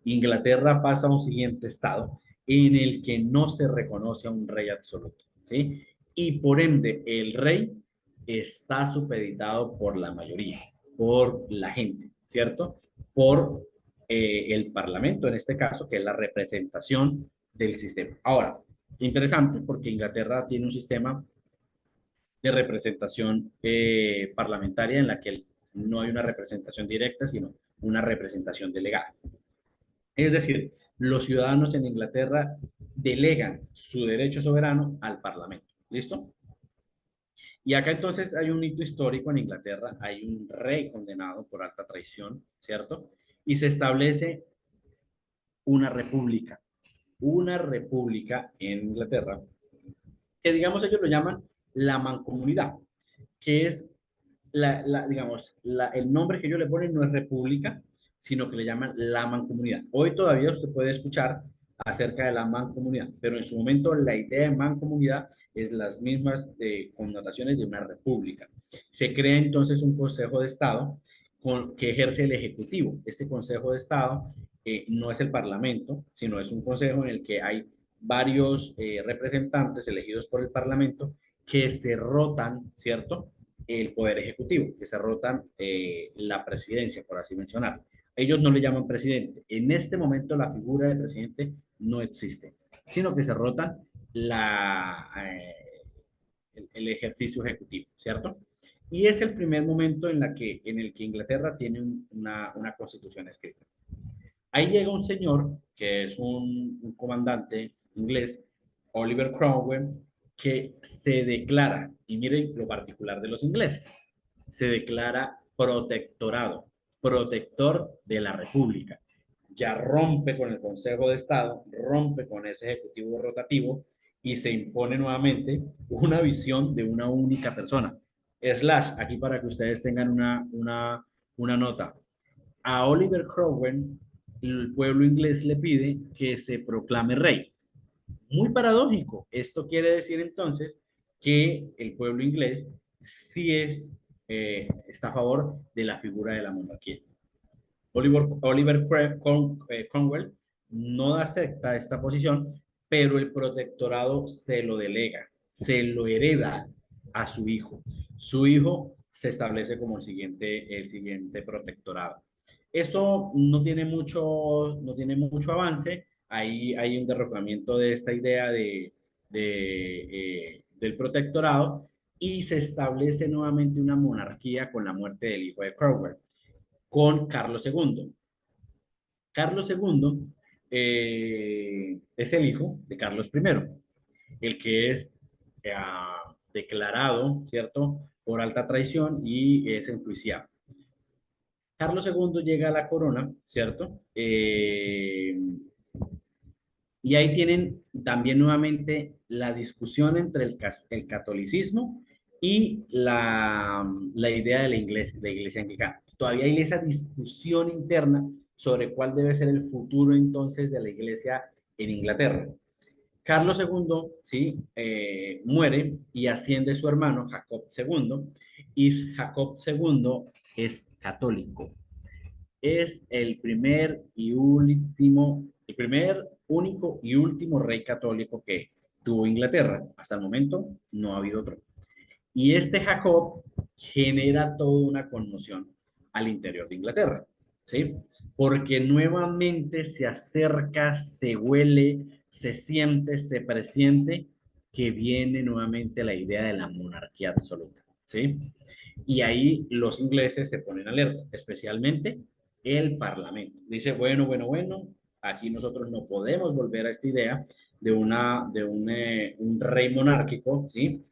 Speaker 1: Inglaterra pasa a un siguiente estado en el que no se reconoce a un rey absoluto, ¿sí? Y por ende, el rey está supeditado por la mayoría, por la gente, ¿cierto? Por el Parlamento, en este caso, que es la representación del sistema. Ahora, interesante porque Inglaterra tiene un sistema de representación parlamentaria en la que no hay una representación directa, sino una representación delegada. Es decir, los ciudadanos en Inglaterra delegan su derecho soberano al Parlamento. ¿Listo? Y acá entonces hay un hito histórico en Inglaterra, hay un rey condenado por alta traición, ¿cierto? Y se establece una república en Inglaterra, que digamos ellos lo llaman la mancomunidad, que es digamos, el nombre que ellos le ponen no es república, sino que le llaman la mancomunidad. Hoy todavía usted puede escuchar acerca de la mancomunidad, pero en su momento la idea de mancomunidad es las mismas connotaciones de una república. Se crea entonces un Consejo de Estado que ejerce el Ejecutivo. Este Consejo de Estado no es el Parlamento, sino es un consejo en el que hay varios representantes elegidos por el Parlamento que se rotan, ¿cierto?, el poder ejecutivo, que se rotan la presidencia, por así mencionar. Ellos no le llaman presidente. En este momento la figura de presidente no existe, sino que se rotan el ejercicio ejecutivo, ¿cierto? Y es el primer momento en el que Inglaterra tiene una constitución escrita. Ahí llega un señor que es un comandante inglés, Oliver Cromwell, que se declara, y miren lo particular de los ingleses, se declara protectorado, protector de la República. Ya rompe con el Consejo de Estado, rompe con ese ejecutivo rotativo y se impone nuevamente una visión de una única persona. Slash, aquí para que ustedes tengan una nota. A Oliver Cromwell, el pueblo inglés le pide que se proclame rey. Muy paradójico. Esto quiere decir entonces que el pueblo inglés sí está a favor de la figura de la monarquía. Oliver Cromwell no acepta esta posición, pero el protectorado se lo delega, se lo hereda a su hijo. Su hijo se establece como el siguiente protectorado. Esto no tiene mucho avance. Ahí hay un derrocamiento de esta idea del protectorado y se establece nuevamente una monarquía con la muerte del hijo de Cromwell, con Carlos II. Carlos II es el hijo de Carlos I, el que es declarado, ¿cierto?, por alta traición y es enjuiciado. Carlos II llega a la corona, ¿cierto? Y ahí tienen también nuevamente la discusión entre el catolicismo y la idea de la iglesia anglicana. Todavía hay esa discusión interna sobre cuál debe ser el futuro entonces de la iglesia en Inglaterra. Carlos II, ¿sí? Muere y asciende su hermano Jacob II, y Jacob II es católico. Es el primer, único y último rey católico que tuvo Inglaterra. Hasta el momento no ha habido otro. Y este Jacob genera toda una conmoción al interior de Inglaterra, ¿sí? Porque nuevamente se acerca, se huele, se siente, se presiente que viene nuevamente la idea de la monarquía absoluta, ¿sí? Y ahí los ingleses se ponen alerta, especialmente el Parlamento. Dice, bueno, aquí nosotros no podemos volver a esta idea de un rey monárquico, ¿sí?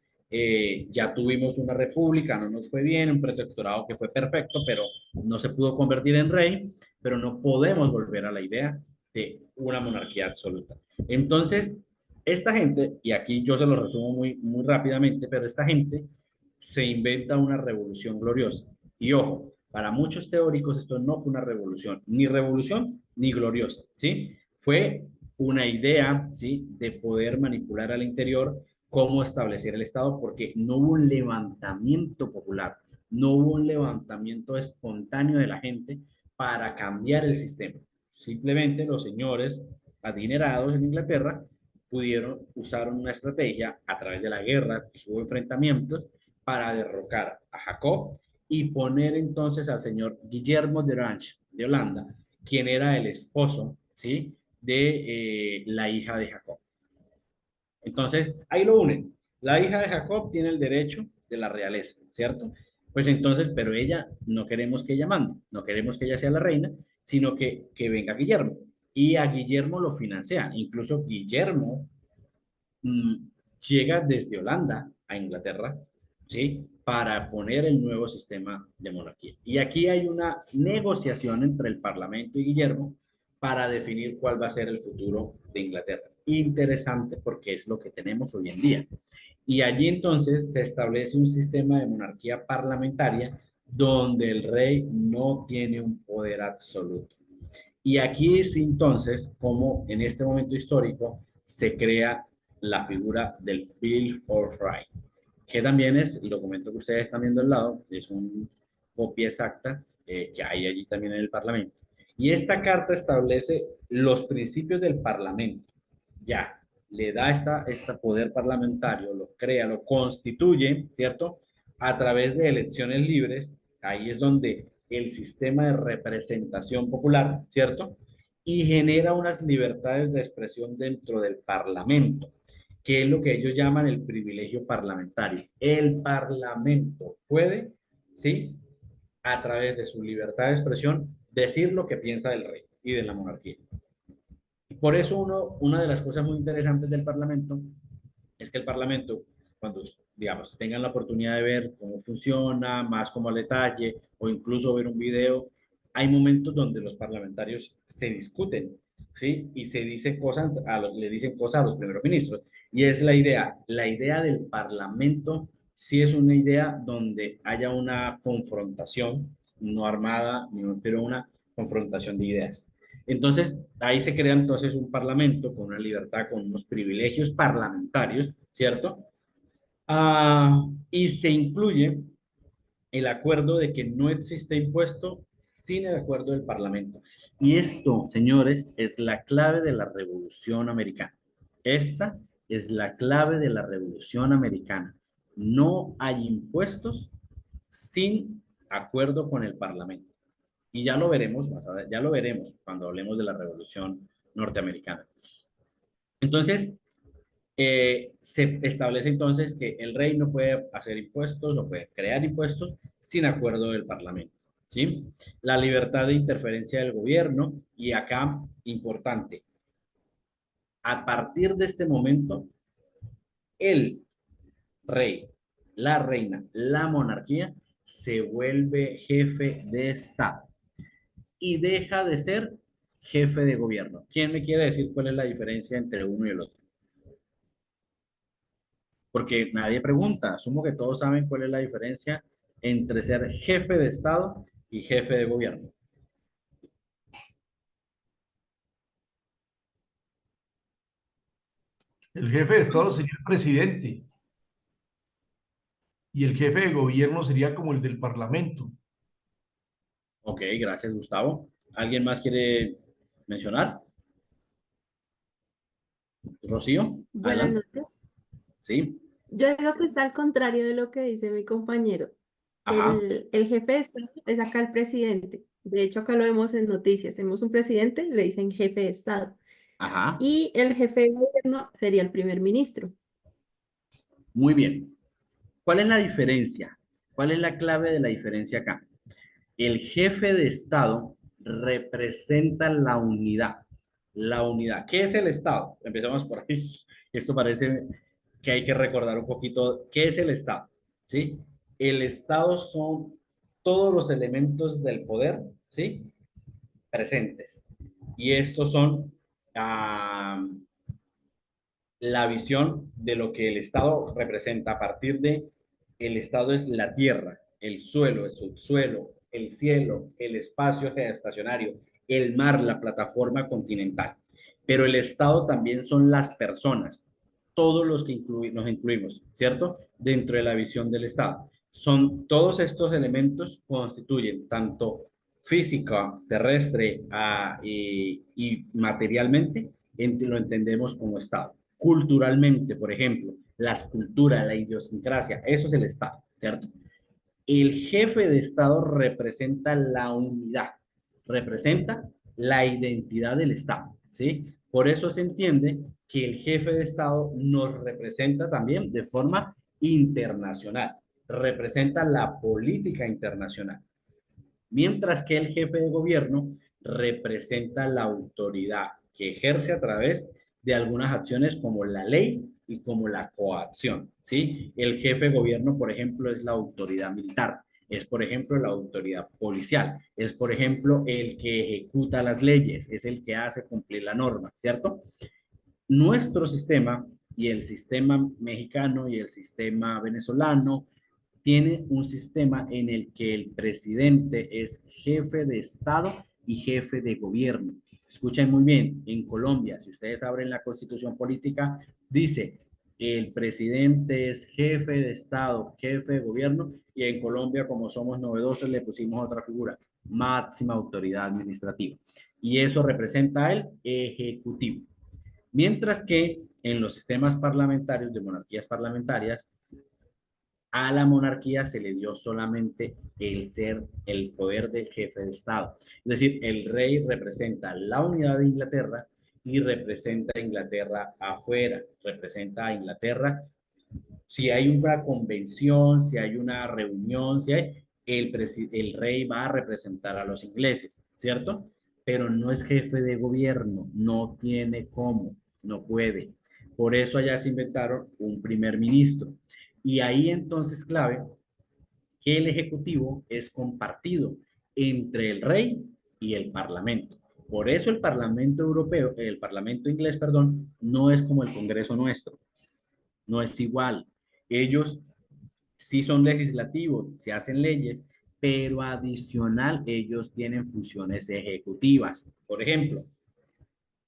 Speaker 1: Ya tuvimos una república, no nos fue bien, un protectorado que fue perfecto, pero no se pudo convertir en rey, pero no podemos volver a la idea de una monarquía absoluta. Entonces, esta gente, y aquí yo se lo resumo muy rápidamente, pero esta gente se inventa una revolución gloriosa. Y ojo, para muchos teóricos esto no fue una revolución ni gloriosa, ¿sí? Fue una idea, ¿sí?, de poder manipular al interior cómo establecer el Estado, porque no hubo un levantamiento popular, no hubo un levantamiento espontáneo de la gente para cambiar el sistema. Simplemente los señores adinerados en Inglaterra pudieron usar una estrategia a través de la guerra, que hubo enfrentamientos, para derrocar a Jacob y poner entonces al señor Guillermo de Orange de Holanda, quien era el esposo, ¿sí?, de la hija de Jacob. Entonces, ahí lo unen. La hija de Jacob tiene el derecho de la realeza, ¿cierto? Pues entonces, pero ella, no queremos que ella mande, no queremos que ella sea la reina, sino que venga Guillermo. Y a Guillermo lo financia. Incluso Guillermo mmm, llega desde Holanda a Inglaterra, ¿sí?, para poner el nuevo sistema de monarquía. Y aquí hay una negociación entre el Parlamento y Guillermo para definir cuál va a ser el futuro de Inglaterra. Interesante porque es lo que tenemos hoy en día. Y allí entonces se establece un sistema de monarquía parlamentaria donde el rey no tiene un poder absoluto. Y aquí es entonces como en este momento histórico se crea la figura del Bill of Rights, que también es el documento que ustedes están viendo al lado, es una copia exacta que hay allí también en el Parlamento. Y esta carta establece los principios del Parlamento. Ya, le da este poder parlamentario, lo crea, lo constituye, ¿cierto? A través de elecciones libres. Ahí es donde el sistema de representación popular, ¿cierto? Y genera unas libertades de expresión dentro del Parlamento, que es lo que ellos llaman el privilegio parlamentario. El Parlamento puede, ¿sí?, a través de su libertad de expresión, decir lo que piensa del rey y de la monarquía. Y por eso una de las cosas muy interesantes del Parlamento es que el Parlamento, cuando, digamos, tengan la oportunidad de ver cómo funciona, más como al detalle, o incluso ver un video, hay momentos donde los parlamentarios se discuten, ¿sí? Y se dice cosas, le dicen cosas a los primeros ministros. Y es la idea del Parlamento sí es una idea donde haya una confrontación, no armada, pero una confrontación de ideas. Entonces, ahí se crea entonces un parlamento con una libertad, con unos privilegios parlamentarios, ¿cierto? Y se incluye el acuerdo de que no existe impuesto sin el acuerdo del Parlamento. Y esto, señores, es la clave de la Revolución Americana. Esta es la clave de la Revolución Americana. No hay impuestos sin acuerdo con el Parlamento. Y ya lo veremos, ya lo veremos cuando hablemos de la Revolución Norteamericana. Entonces, se establece entonces que el rey no puede hacer impuestos, no puede crear impuestos sin acuerdo del Parlamento, ¿sí? La libertad de interferencia del gobierno, y acá, importante, A partir de este momento, el rey, la reina, la monarquía se vuelve jefe de Estado y deja de ser jefe de gobierno. ¿Quién me quiere decir cuál es la diferencia entre uno y el otro? Porque nadie pregunta. Asumo que todos saben cuál es la diferencia entre ser jefe de Estado y jefe de gobierno.
Speaker 4: El jefe de Estado sería el presidente y el jefe de gobierno sería como el del Parlamento.
Speaker 1: Ok, gracias, Gustavo. ¿Alguien más quiere mencionar? Rocío,
Speaker 9: Buenas
Speaker 1: adelante.
Speaker 9: noches.
Speaker 1: Sí,
Speaker 9: Yo digo que está al contrario de lo que dice mi compañero.
Speaker 1: ajá,
Speaker 9: El jefe de Estado es acá el presidente. De hecho, acá lo vemos en noticias. Tenemos un presidente, le dicen jefe de Estado.
Speaker 1: ajá.
Speaker 9: Y el jefe de gobierno sería el primer ministro.
Speaker 1: Muy bien. ¿Cuál es la diferencia? ¿Cuál es la clave de la diferencia acá? El jefe de Estado representa la unidad. La unidad. ¿Qué es el Estado? Empecemos por ahí. Esto parece que hay que recordar un poquito. ¿Qué es el Estado? ¿Sí? El Estado son todos los elementos del poder, ¿sí? Presentes. Y estos son la visión de lo que el Estado representa a partir de el Estado es la tierra, el suelo, el subsuelo, el cielo, el espacio geoestacionario, el mar, la plataforma continental. Pero el Estado también son las personas, todos los que nos incluimos, ¿cierto? Dentro de la visión del Estado. Son todos estos elementos constituyen tanto física, terrestre y materialmente, lo entendemos como Estado. Culturalmente, por ejemplo, las culturas, la idiosincrasia, eso es el Estado, ¿cierto? El jefe de Estado representa la unidad, representa la identidad del Estado, ¿sí? Por eso se entiende que el jefe de Estado nos representa también de forma internacional, representa la política internacional, mientras que el jefe de gobierno representa la autoridad que ejerce a través de algunas acciones como la ley y como la coacción, ¿sí? El jefe de gobierno, por ejemplo, es la autoridad militar, es, por ejemplo, la autoridad policial, es, por ejemplo, el que ejecuta las leyes, es el que hace cumplir la norma, ¿cierto? Nuestro sistema y el sistema mexicano y el sistema venezolano tiene un sistema en el que el presidente es jefe de Estado y jefe de gobierno. Escuchen muy bien, en Colombia, si ustedes abren la constitución política, dice el presidente es jefe de Estado, jefe de gobierno, y en Colombia, como somos novedosos, le pusimos otra figura, máxima autoridad administrativa. Y eso representa el ejecutivo. Mientras que en los sistemas parlamentarios de monarquías parlamentarias, a la monarquía se le dio solamente el ser el poder del jefe de Estado. Es decir, el rey representa la unidad de Inglaterra y representa a Inglaterra afuera, representa a Inglaterra. Si hay una convención, si hay una reunión, si hay, el rey va a representar a los ingleses, ¿cierto? Pero no es jefe de gobierno, no tiene cómo, no puede. Por eso allá se inventaron un primer ministro. Y ahí entonces clave que el ejecutivo es compartido entre el rey y el parlamento. Por eso el parlamento europeo, el parlamento inglés, perdón, no es como el Congreso nuestro, no es igual. Ellos sí son legislativos, se hacen leyes, pero adicional ellos tienen funciones ejecutivas. Por ejemplo,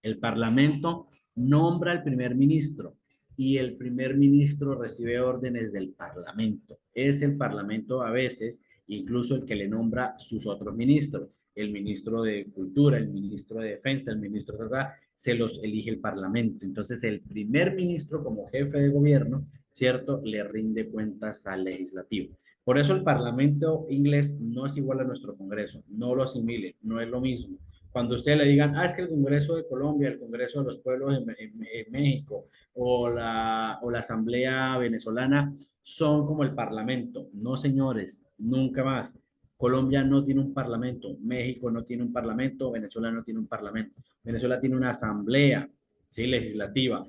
Speaker 1: el Parlamento nombra al primer ministro y el primer ministro recibe órdenes del Parlamento. Es el Parlamento a veces incluso el que le nombra sus otros ministros. El ministro de Cultura, el ministro de Defensa, el ministro de se los elige el Parlamento. Entonces el primer ministro como jefe de gobierno, ¿cierto? Le rinde cuentas al legislativo. Por eso el Parlamento inglés no es igual a nuestro Congreso. No lo asimilen, no es lo mismo. Cuando ustedes le digan, es que el Congreso de Colombia, el Congreso de los Pueblos en México o la Asamblea Venezolana son como el Parlamento. No, señores, nunca más. Colombia no tiene un parlamento, México no tiene un parlamento, Venezuela no tiene un parlamento. Venezuela tiene una asamblea, ¿sí? Legislativa.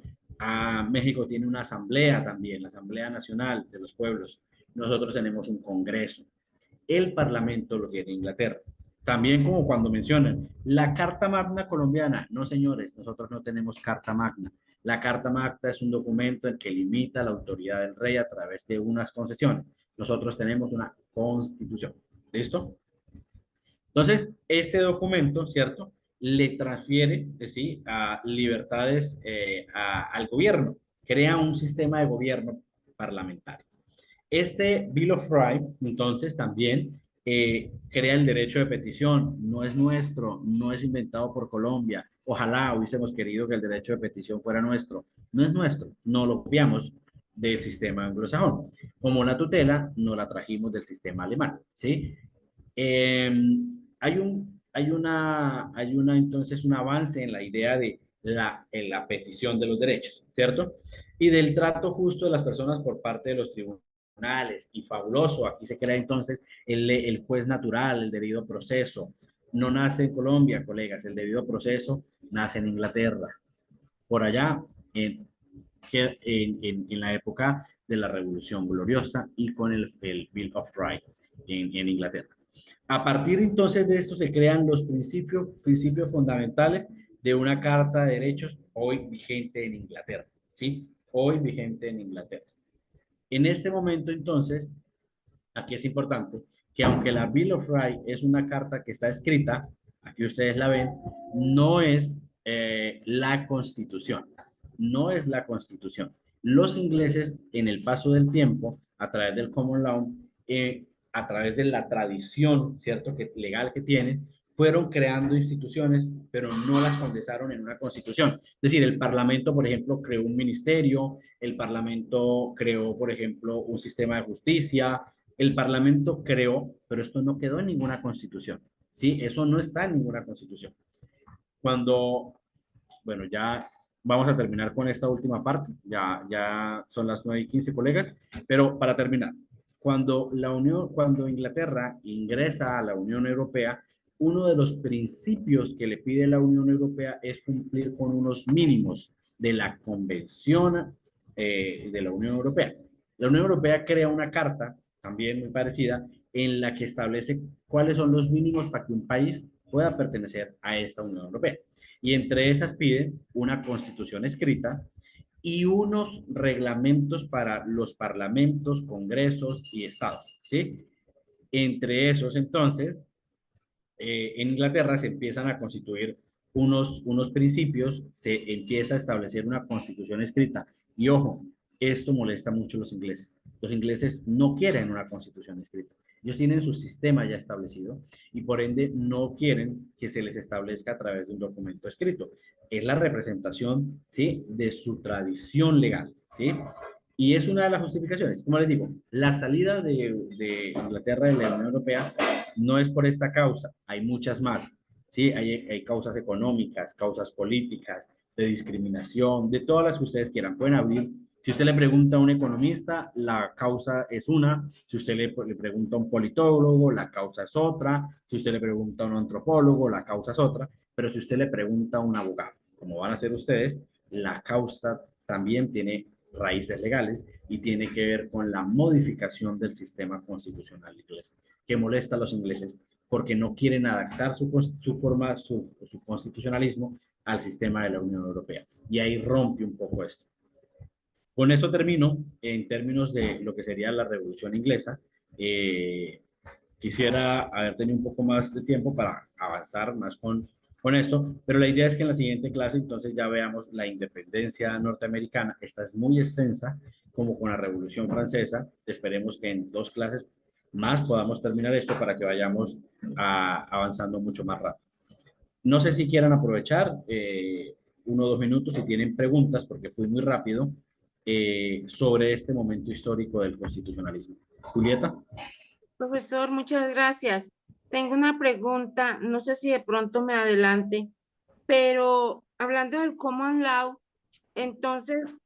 Speaker 1: México tiene una asamblea también, la Asamblea Nacional de los Pueblos. Nosotros tenemos un Congreso. El Parlamento lo tiene Inglaterra. También como cuando mencionan la Carta Magna colombiana. No, señores, nosotros no tenemos Carta Magna. La Carta Magna es un documento en que limita la autoridad del rey a través de unas concesiones. Nosotros tenemos una constitución. ¿Listo? Entonces, este documento, ¿cierto? Le transfiere, ¿sí? A libertades al gobierno. Crea un sistema de gobierno parlamentario. Este Bill of Rights, entonces, también crea el derecho de petición. No es nuestro, no es inventado por Colombia. Ojalá hubiésemos querido que el derecho de petición fuera nuestro. No es nuestro, no lo copiamos del sistema anglosajón. Como la tutela, no la trajimos del sistema alemán, ¿sí? Hay entonces un avance en la idea de en la petición de los derechos, ¿cierto? Y del trato justo de las personas por parte de los tribunales. Y fabuloso, aquí se crea entonces el juez natural, el debido proceso. No nace en Colombia, colegas, el debido proceso nace en Inglaterra, por allá en la época de la Revolución Gloriosa y con el Bill of Rights en Inglaterra. A partir entonces de esto se crean los principios fundamentales de una Carta de Derechos hoy vigente en Inglaterra, ¿sí? Hoy vigente en Inglaterra. En este momento entonces, aquí es importante que aunque la Bill of Rights es una carta que está escrita, aquí ustedes la ven, no es la Constitución, no es la Constitución. Los ingleses en el paso del tiempo, a través del Common Law, a través de la tradición, ¿cierto?, legal que tienen, fueron creando instituciones, pero no las condensaron en una constitución. Es decir, el Parlamento, por ejemplo, creó un ministerio, el Parlamento creó, por ejemplo, un sistema de justicia, el Parlamento creó, pero esto no quedó en ninguna constitución, ¿sí? Eso no está en ninguna constitución. Bueno, ya vamos a terminar con esta última parte, ya son las 9:15, colegas, pero para terminar, cuando Inglaterra ingresa a la Unión Europea, uno de los principios que le pide la Unión Europea es cumplir con unos mínimos de la Convención de la Unión Europea. La Unión Europea crea una carta, también muy parecida, en la que establece cuáles son los mínimos para que un país pueda pertenecer a esta Unión Europea. Y entre esas pide una constitución escrita y unos reglamentos para los parlamentos, congresos y estados, ¿sí? Entre esos, entonces, en Inglaterra se empiezan a constituir unos principios, se empieza a establecer una constitución escrita. Y ojo, esto molesta mucho a los ingleses. Los ingleses no quieren una constitución escrita. Ellos tienen su sistema ya establecido y por ende no quieren que se les establezca a través de un documento escrito. Es la representación, ¿sí?, de su tradición legal, ¿sí? Y es una de las justificaciones. Como les digo, la salida de Inglaterra de la Unión Europea no es por esta causa, hay muchas más, ¿sí? Hay causas económicas, causas políticas, de discriminación, de todas las que ustedes quieran, pueden abrir. Si usted le pregunta a un economista, la causa es una. Si usted le pregunta a un politólogo, la causa es otra. Si usted le pregunta a un antropólogo, la causa es otra. Pero si usted le pregunta a un abogado, como van a hacer ustedes, la causa también tiene raíces legales y tiene que ver con la modificación del sistema constitucional inglés, que molesta a los ingleses porque no quieren adaptar su constitucionalismo al sistema de la Unión Europea. Y ahí rompe un poco esto. Con esto termino en términos de lo que sería la Revolución Inglesa. Quisiera haber tenido un poco más de tiempo para avanzar más con esto, pero la idea es que en la siguiente clase entonces ya veamos la independencia norteamericana. Esta es muy extensa, como con la Revolución Francesa. Esperemos que en 2 clases más podamos terminar esto para que vayamos avanzando mucho más rápido. No sé si quieran aprovechar 1 o 2 minutos si tienen preguntas, porque fui muy rápido, sobre este momento histórico del constitucionalismo. Julieta.
Speaker 5: Profesor, muchas gracias. Tengo una pregunta, no sé si de pronto me adelante, pero hablando del Common Law, entonces,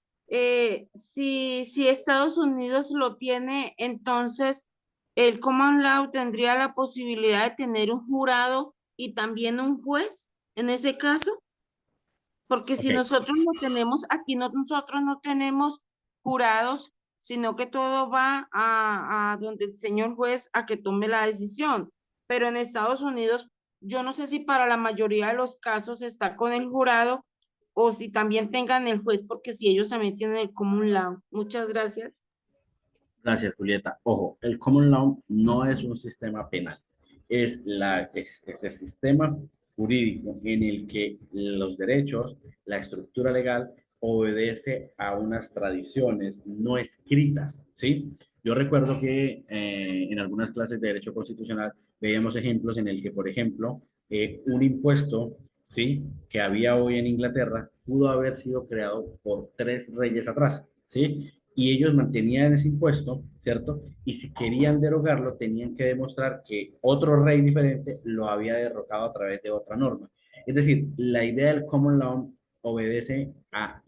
Speaker 5: si Estados Unidos lo tiene, entonces el Common Law tendría la posibilidad de tener un jurado y también un juez en ese caso. Porque si
Speaker 1: Ok.
Speaker 5: nosotros no tenemos, aquí nosotros no tenemos jurados, sino que todo va a donde el señor juez a que tome la decisión. Pero en Estados Unidos, yo no sé si para la mayoría de los casos está con el jurado o si también tengan el juez, porque si ellos también tienen el common law. Muchas gracias.
Speaker 1: Gracias, Julieta. Ojo, el common law no es un sistema penal, es el sistema jurídico en el que los derechos, la estructura legal obedece a unas tradiciones no escritas, ¿sí? Yo recuerdo que en algunas clases de derecho constitucional veíamos ejemplos en el que, por ejemplo, un impuesto, ¿sí? Que había hoy en Inglaterra pudo haber sido creado por 3 reyes atrás, ¿sí? Y ellos mantenían ese impuesto, ¿cierto? Y si querían derogarlo, tenían que demostrar que otro rey diferente lo había derrocado a través de otra norma. Es decir, la idea del common law obedece a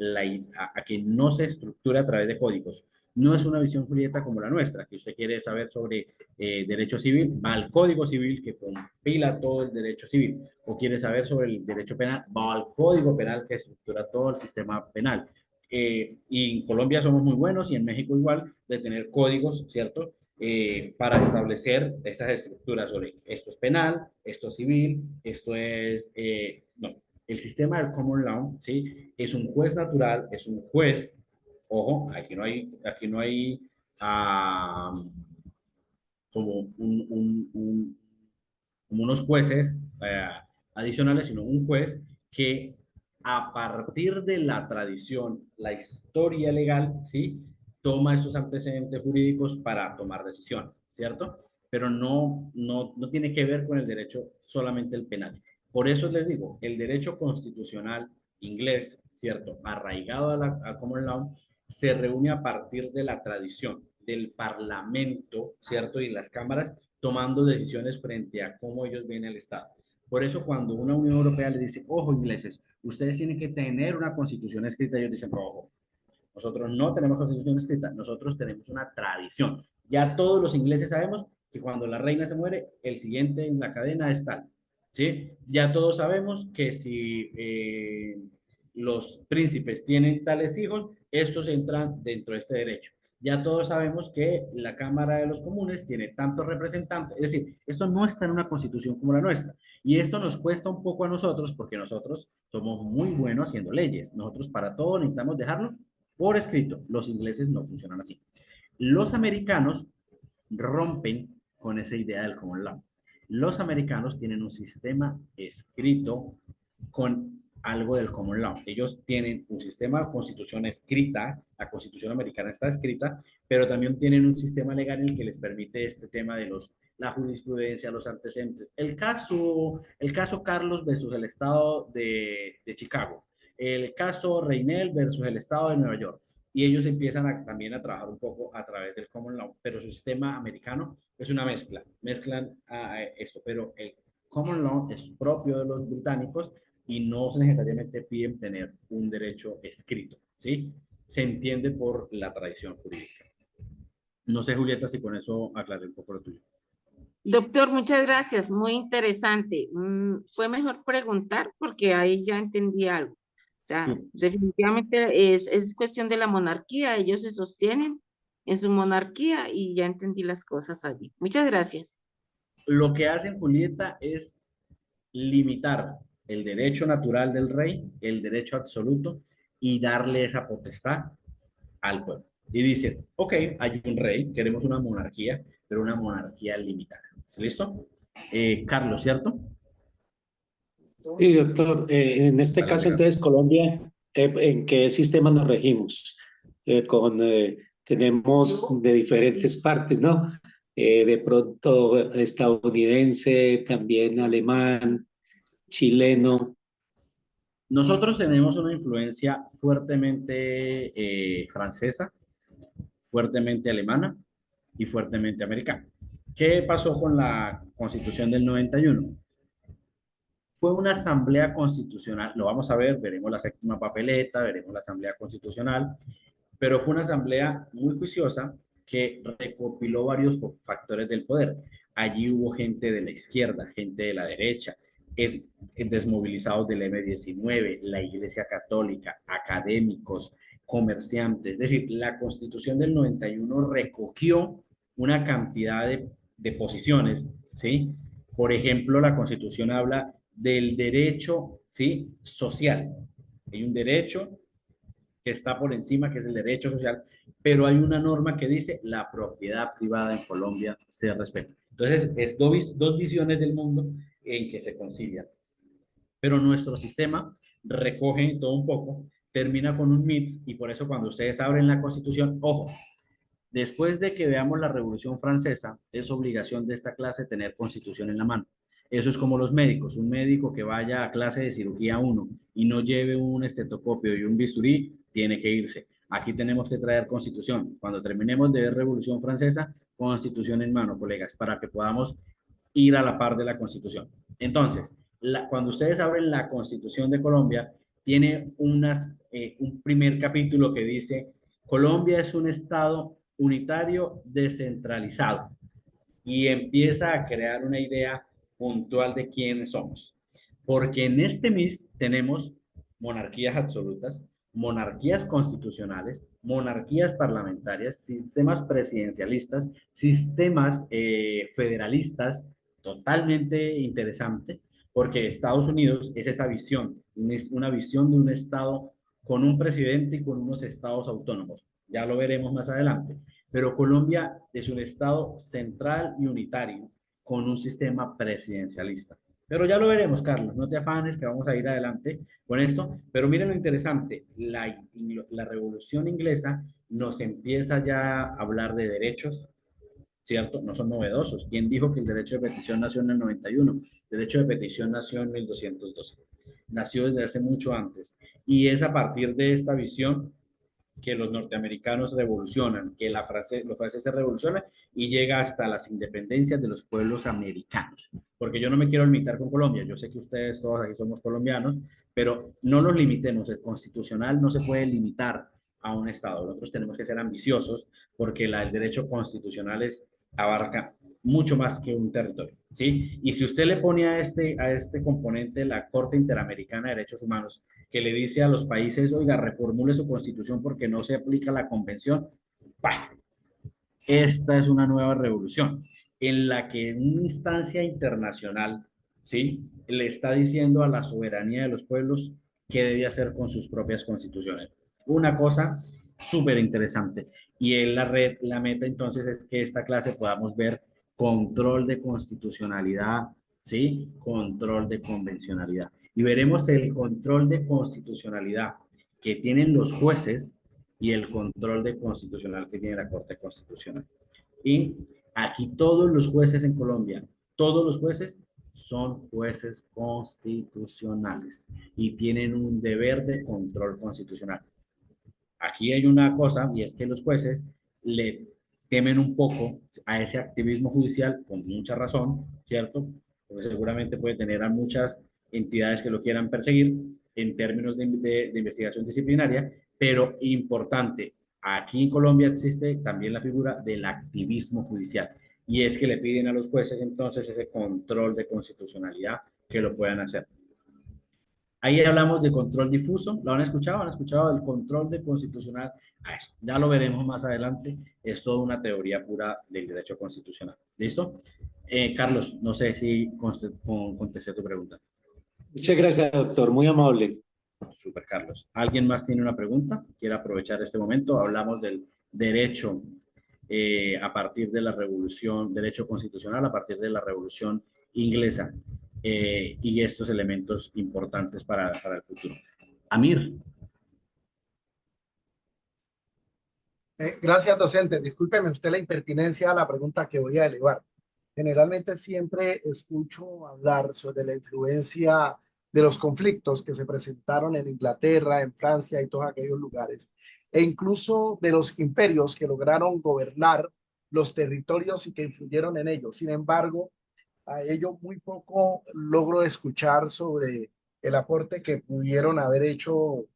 Speaker 1: que no se estructura a través de códigos. No es una visión jurídica como la nuestra, que usted quiere saber sobre derecho civil, va al Código Civil que compila todo el derecho civil, o quiere saber sobre el derecho penal, va al Código Penal que estructura todo el sistema penal. Y en Colombia somos muy buenos y en México igual de tener códigos, ¿cierto? Para establecer esas estructuras sobre esto es penal, esto es civil, esto es... no, el sistema del common law, ¿sí? Es un juez natural, es un juez, ojo, aquí no hay como, como unos jueces adicionales, sino un juez que a partir de la tradición, la historia legal, ¿sí? Toma esos antecedentes jurídicos para tomar decisión, ¿cierto? Pero no tiene que ver con el derecho solamente el penal. Por eso les digo, el derecho constitucional inglés, ¿cierto? Arraigado a common law, se reúne a partir de la tradición del parlamento, ¿cierto? Y las cámaras tomando decisiones frente a cómo ellos ven el Estado. Por eso cuando una Unión Europea le dice, ojo ingleses, ustedes tienen que tener una constitución escrita, ellos dicen, ojo, nosotros no tenemos constitución escrita, nosotros tenemos una tradición. Ya todos los ingleses sabemos que cuando la reina se muere, el siguiente en la cadena es tal. ¿Sí? Ya todos sabemos que si los príncipes tienen tales hijos, estos entran dentro de este derecho. Ya todos sabemos que la Cámara de los Comunes tiene tantos representantes. Es decir, esto no está en una constitución como la nuestra. Y esto nos cuesta un poco a nosotros porque nosotros somos muy buenos haciendo leyes. Nosotros para todo necesitamos dejarlo por escrito. Los ingleses no funcionan así. Los americanos rompen con esa idea del common law. Los americanos tienen un sistema escrito con algo del common law. Ellos tienen un sistema de constitución escrita, la constitución americana está escrita, pero también tienen un sistema legal en el que les permite este tema de la jurisprudencia, los antecedentes. El caso Carlos versus el estado de Chicago, el caso Reinel versus el estado de Nueva York. Y ellos empiezan también a trabajar un poco a través del common law, pero su sistema americano es una mezclan esto, pero el common law es propio de los británicos y no necesariamente piden tener un derecho escrito, ¿sí? Se entiende por la tradición jurídica. No sé, Julieta, si con eso aclaré un poco lo tuyo.
Speaker 5: Doctor, muchas gracias, muy interesante. Fue mejor preguntar porque ahí ya entendí algo. O sea,
Speaker 1: Sí.
Speaker 5: definitivamente es cuestión de la monarquía, ellos se sostienen en su monarquía y ya entendí las cosas allí. Muchas gracias.
Speaker 1: Lo que hacen, Julieta, es limitar el derecho natural del rey, el derecho absoluto, y darle esa potestad al pueblo. Y dicen, ok, hay un rey, queremos una monarquía, pero una monarquía limitada. ¿Listo? Carlos, ¿cierto?
Speaker 6: Sí, doctor. En este
Speaker 1: Vale,
Speaker 6: caso,
Speaker 1: Ricardo.
Speaker 6: entonces, Colombia, ¿en qué sistema nos regimos? Tenemos de diferentes partes, ¿no? De pronto estadounidense, también alemán, chileno.
Speaker 1: Nosotros tenemos una influencia fuertemente francesa, fuertemente alemana y fuertemente americana. ¿Qué pasó con la Constitución del 91? Fue una asamblea constitucional, lo vamos a ver, veremos la séptima papeleta, veremos la asamblea constitucional, pero fue una asamblea muy juiciosa que recopiló varios factores del poder. Allí hubo gente de la izquierda, gente de la derecha, es desmovilizados del M-19, la Iglesia Católica, académicos, comerciantes. Es decir, la Constitución del 91 recogió una cantidad de posiciones, ¿sí? Por ejemplo, la Constitución habla del derecho, ¿sí? Social. Hay un derecho que está por encima, que es el derecho social, pero hay una norma que dice la propiedad privada en Colombia se respeta. Entonces, es dos visiones del mundo en que se concilian. Pero nuestro sistema recoge todo un poco, termina con un mix, y por eso cuando ustedes abren la Constitución, ojo, después de que veamos la Revolución Francesa, es obligación de esta clase tener Constitución en la mano. Eso es como los médicos. Un médico que vaya a clase de cirugía 1 y no lleve un estetoscopio y un bisturí, tiene que irse. Aquí tenemos que traer Constitución. Cuando terminemos de ver Revolución Francesa, Constitución en mano, colegas, para que podamos ir a la par de la Constitución. Entonces, cuando ustedes abren la Constitución de Colombia, tiene un primer capítulo que dice: Colombia es un estado unitario descentralizado, y empieza a crear una idea puntual de quiénes somos. Porque en este MIS tenemos monarquías absolutas, monarquías constitucionales, monarquías parlamentarias, sistemas presidencialistas, sistemas federalistas, totalmente interesante, porque Estados Unidos es esa visión, es una visión de un Estado con un presidente y con unos estados autónomos. Ya lo veremos más adelante. Pero Colombia es un estado central y unitario con un sistema presidencialista. Pero ya lo veremos, Carlos, no te afanes que vamos a ir adelante con esto. Pero miren lo interesante, la Revolución Inglesa nos empieza ya a hablar de derechos, ¿cierto? No son novedosos. ¿Quién dijo que el derecho de petición nació en el 91? El derecho de petición nació en 1212. Nació desde hace mucho antes. Y es a partir de esta visión que los norteamericanos revolucionan, que los franceses revolucionan y llega hasta las independencias de los pueblos americanos. Porque yo no me quiero limitar con Colombia, yo sé que ustedes todos aquí somos colombianos, pero no nos limitemos, el constitucional no se puede limitar a un estado, nosotros tenemos que ser ambiciosos porque el derecho constitucional abarca mucho más que un territorio, ¿sí? Y si usted le pone a este componente la Corte Interamericana de Derechos Humanos, que le dice a los países: oiga, reformule su constitución porque no se aplica la convención, ¡pah! Esta es una nueva revolución en la que en una instancia internacional, ¿sí?, le está diciendo a la soberanía de los pueblos qué debe hacer con sus propias constituciones. Una cosa súper interesante. Y en la meta entonces es que esta clase podamos ver control de constitucionalidad, ¿sí? Control de convencionalidad. Y veremos el control de constitucionalidad que tienen los jueces y el control de constitucional que tiene la Corte Constitucional. Y aquí todos los jueces en Colombia, todos los jueces son jueces constitucionales y tienen un deber de control constitucional. Aquí hay una cosa, y es que los jueces le temen un poco a ese activismo judicial, con mucha razón, ¿cierto? Porque seguramente puede tener a muchas entidades que lo quieran perseguir en términos de investigación disciplinaria, pero importante, aquí en Colombia existe también la figura del activismo judicial, y es que le piden a los jueces entonces ese control de constitucionalidad que lo puedan hacer. Ahí hablamos de control difuso, ¿lo han escuchado? ¿Han escuchado del control de constitucional? Eso, ya lo veremos más adelante, es toda una teoría pura del derecho constitucional. ¿Listo? Carlos, no sé si contesté tu pregunta.
Speaker 6: Muchas gracias, doctor. Muy amable.
Speaker 1: Super, Carlos. ¿Alguien más tiene una pregunta? ¿Quiere aprovechar este momento? Hablamos del derecho a partir de la revolución, derecho constitucional a partir de la revolución inglesa. Y estos elementos importantes para el futuro. Amir.
Speaker 3: Gracias, docente. Discúlpeme usted la impertinencia a la pregunta que voy a elevar. Generalmente siempre escucho hablar sobre la influencia de los conflictos que se presentaron en Inglaterra, en Francia y todos aquellos lugares, e incluso de los imperios que lograron gobernar los territorios y que influyeron en ellos. Sin embargo, a ello muy poco logro escuchar sobre el aporte que pudieron haber hecho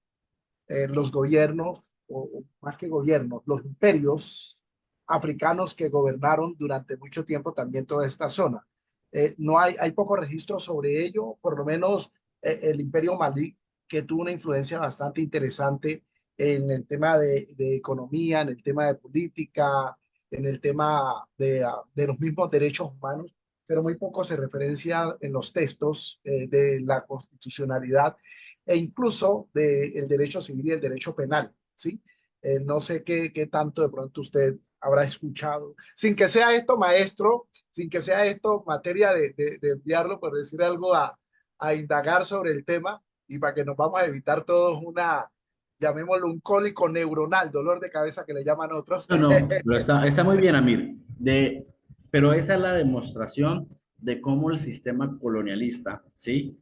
Speaker 3: los gobiernos, o más que gobiernos, los imperios africanos que gobernaron durante mucho tiempo también toda esta zona. no hay poco registro sobre ello, por lo menos el Imperio Malí, que tuvo una influencia bastante interesante en el tema de economía, en el tema de política, en el tema de los mismos derechos humanos, pero muy poco se referencia en los textos de la constitucionalidad e incluso del derecho civil y el derecho penal, ¿sí? No sé qué tanto de pronto usted habrá escuchado, sin que sea esto maestro, sin que sea esto materia de enviarlo, por decir algo, a indagar sobre el tema y para que nos vamos a evitar todos llamémoslo un cólico neuronal, dolor de cabeza que le llaman otros.
Speaker 1: No, no, pero está muy bien, Amir. Pero esa es la demostración de cómo el sistema colonialista, ¿sí?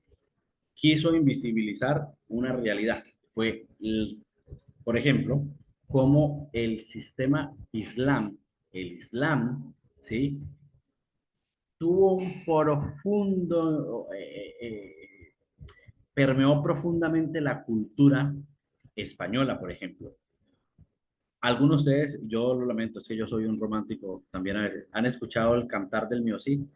Speaker 1: Quiso invisibilizar una realidad. Por ejemplo, cómo el sistema el Islam, ¿sí? Tuvo un profundo, permeó profundamente la cultura española, por ejemplo. Algunos de ustedes, yo lo lamento, es que yo soy un romántico también a veces, han escuchado el Cantar del Miocid,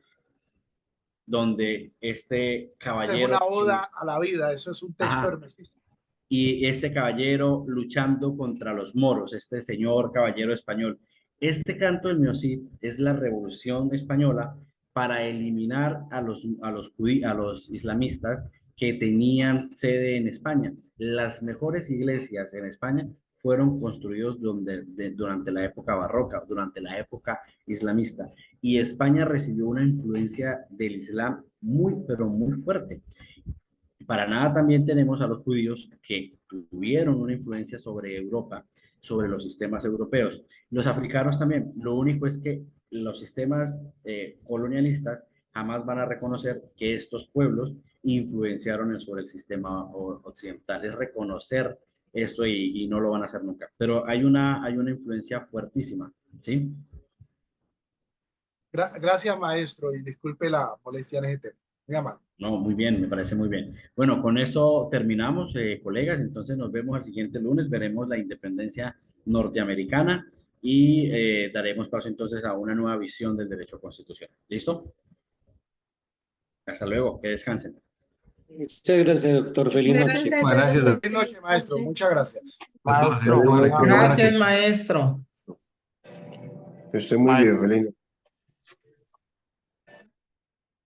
Speaker 1: donde este
Speaker 3: Esa es una
Speaker 1: caballero,
Speaker 3: oda a la vida, eso es un texto
Speaker 1: ajá,
Speaker 3: hermesista.
Speaker 1: y este caballero luchando contra los moros, este señor caballero español. Este canto del Miocid es la revolución española para eliminar a los islamistas que tenían sede en España. Las mejores iglesias en España fueron construidos durante la época barroca, durante la época islamista. Y España recibió una influencia del Islam muy, pero muy fuerte. Para nada también tenemos a los judíos que tuvieron una influencia sobre Europa, sobre los sistemas europeos. Los africanos también. Lo único es que los sistemas colonialistas jamás van a reconocer que estos pueblos influenciaron sobre el sistema occidental. Es reconocer esto y no lo van a hacer nunca. Pero hay una influencia fuertísima, ¿sí?
Speaker 3: Gracias, maestro, y disculpe la molestia en ese tema. Venga, mano.
Speaker 1: No, muy bien, me parece muy bien. Bueno, con eso terminamos, colegas. Entonces nos vemos el siguiente lunes. Veremos la independencia norteamericana y daremos paso entonces a una nueva visión del derecho constitucional. ¿Listo? Hasta luego, que descansen.
Speaker 6: Muchas gracias, doctor. Feliz
Speaker 9: Muchas
Speaker 6: noche.
Speaker 9: gracias.
Speaker 4: Gracias, doctor.
Speaker 3: Buenas noches, maestro. Muchas gracias.
Speaker 4: Doctor,
Speaker 7: Maestro,
Speaker 4: buenas
Speaker 10: Gracias,
Speaker 4: noches.
Speaker 10: maestro.
Speaker 11: Que esté muy bien, feliz noche.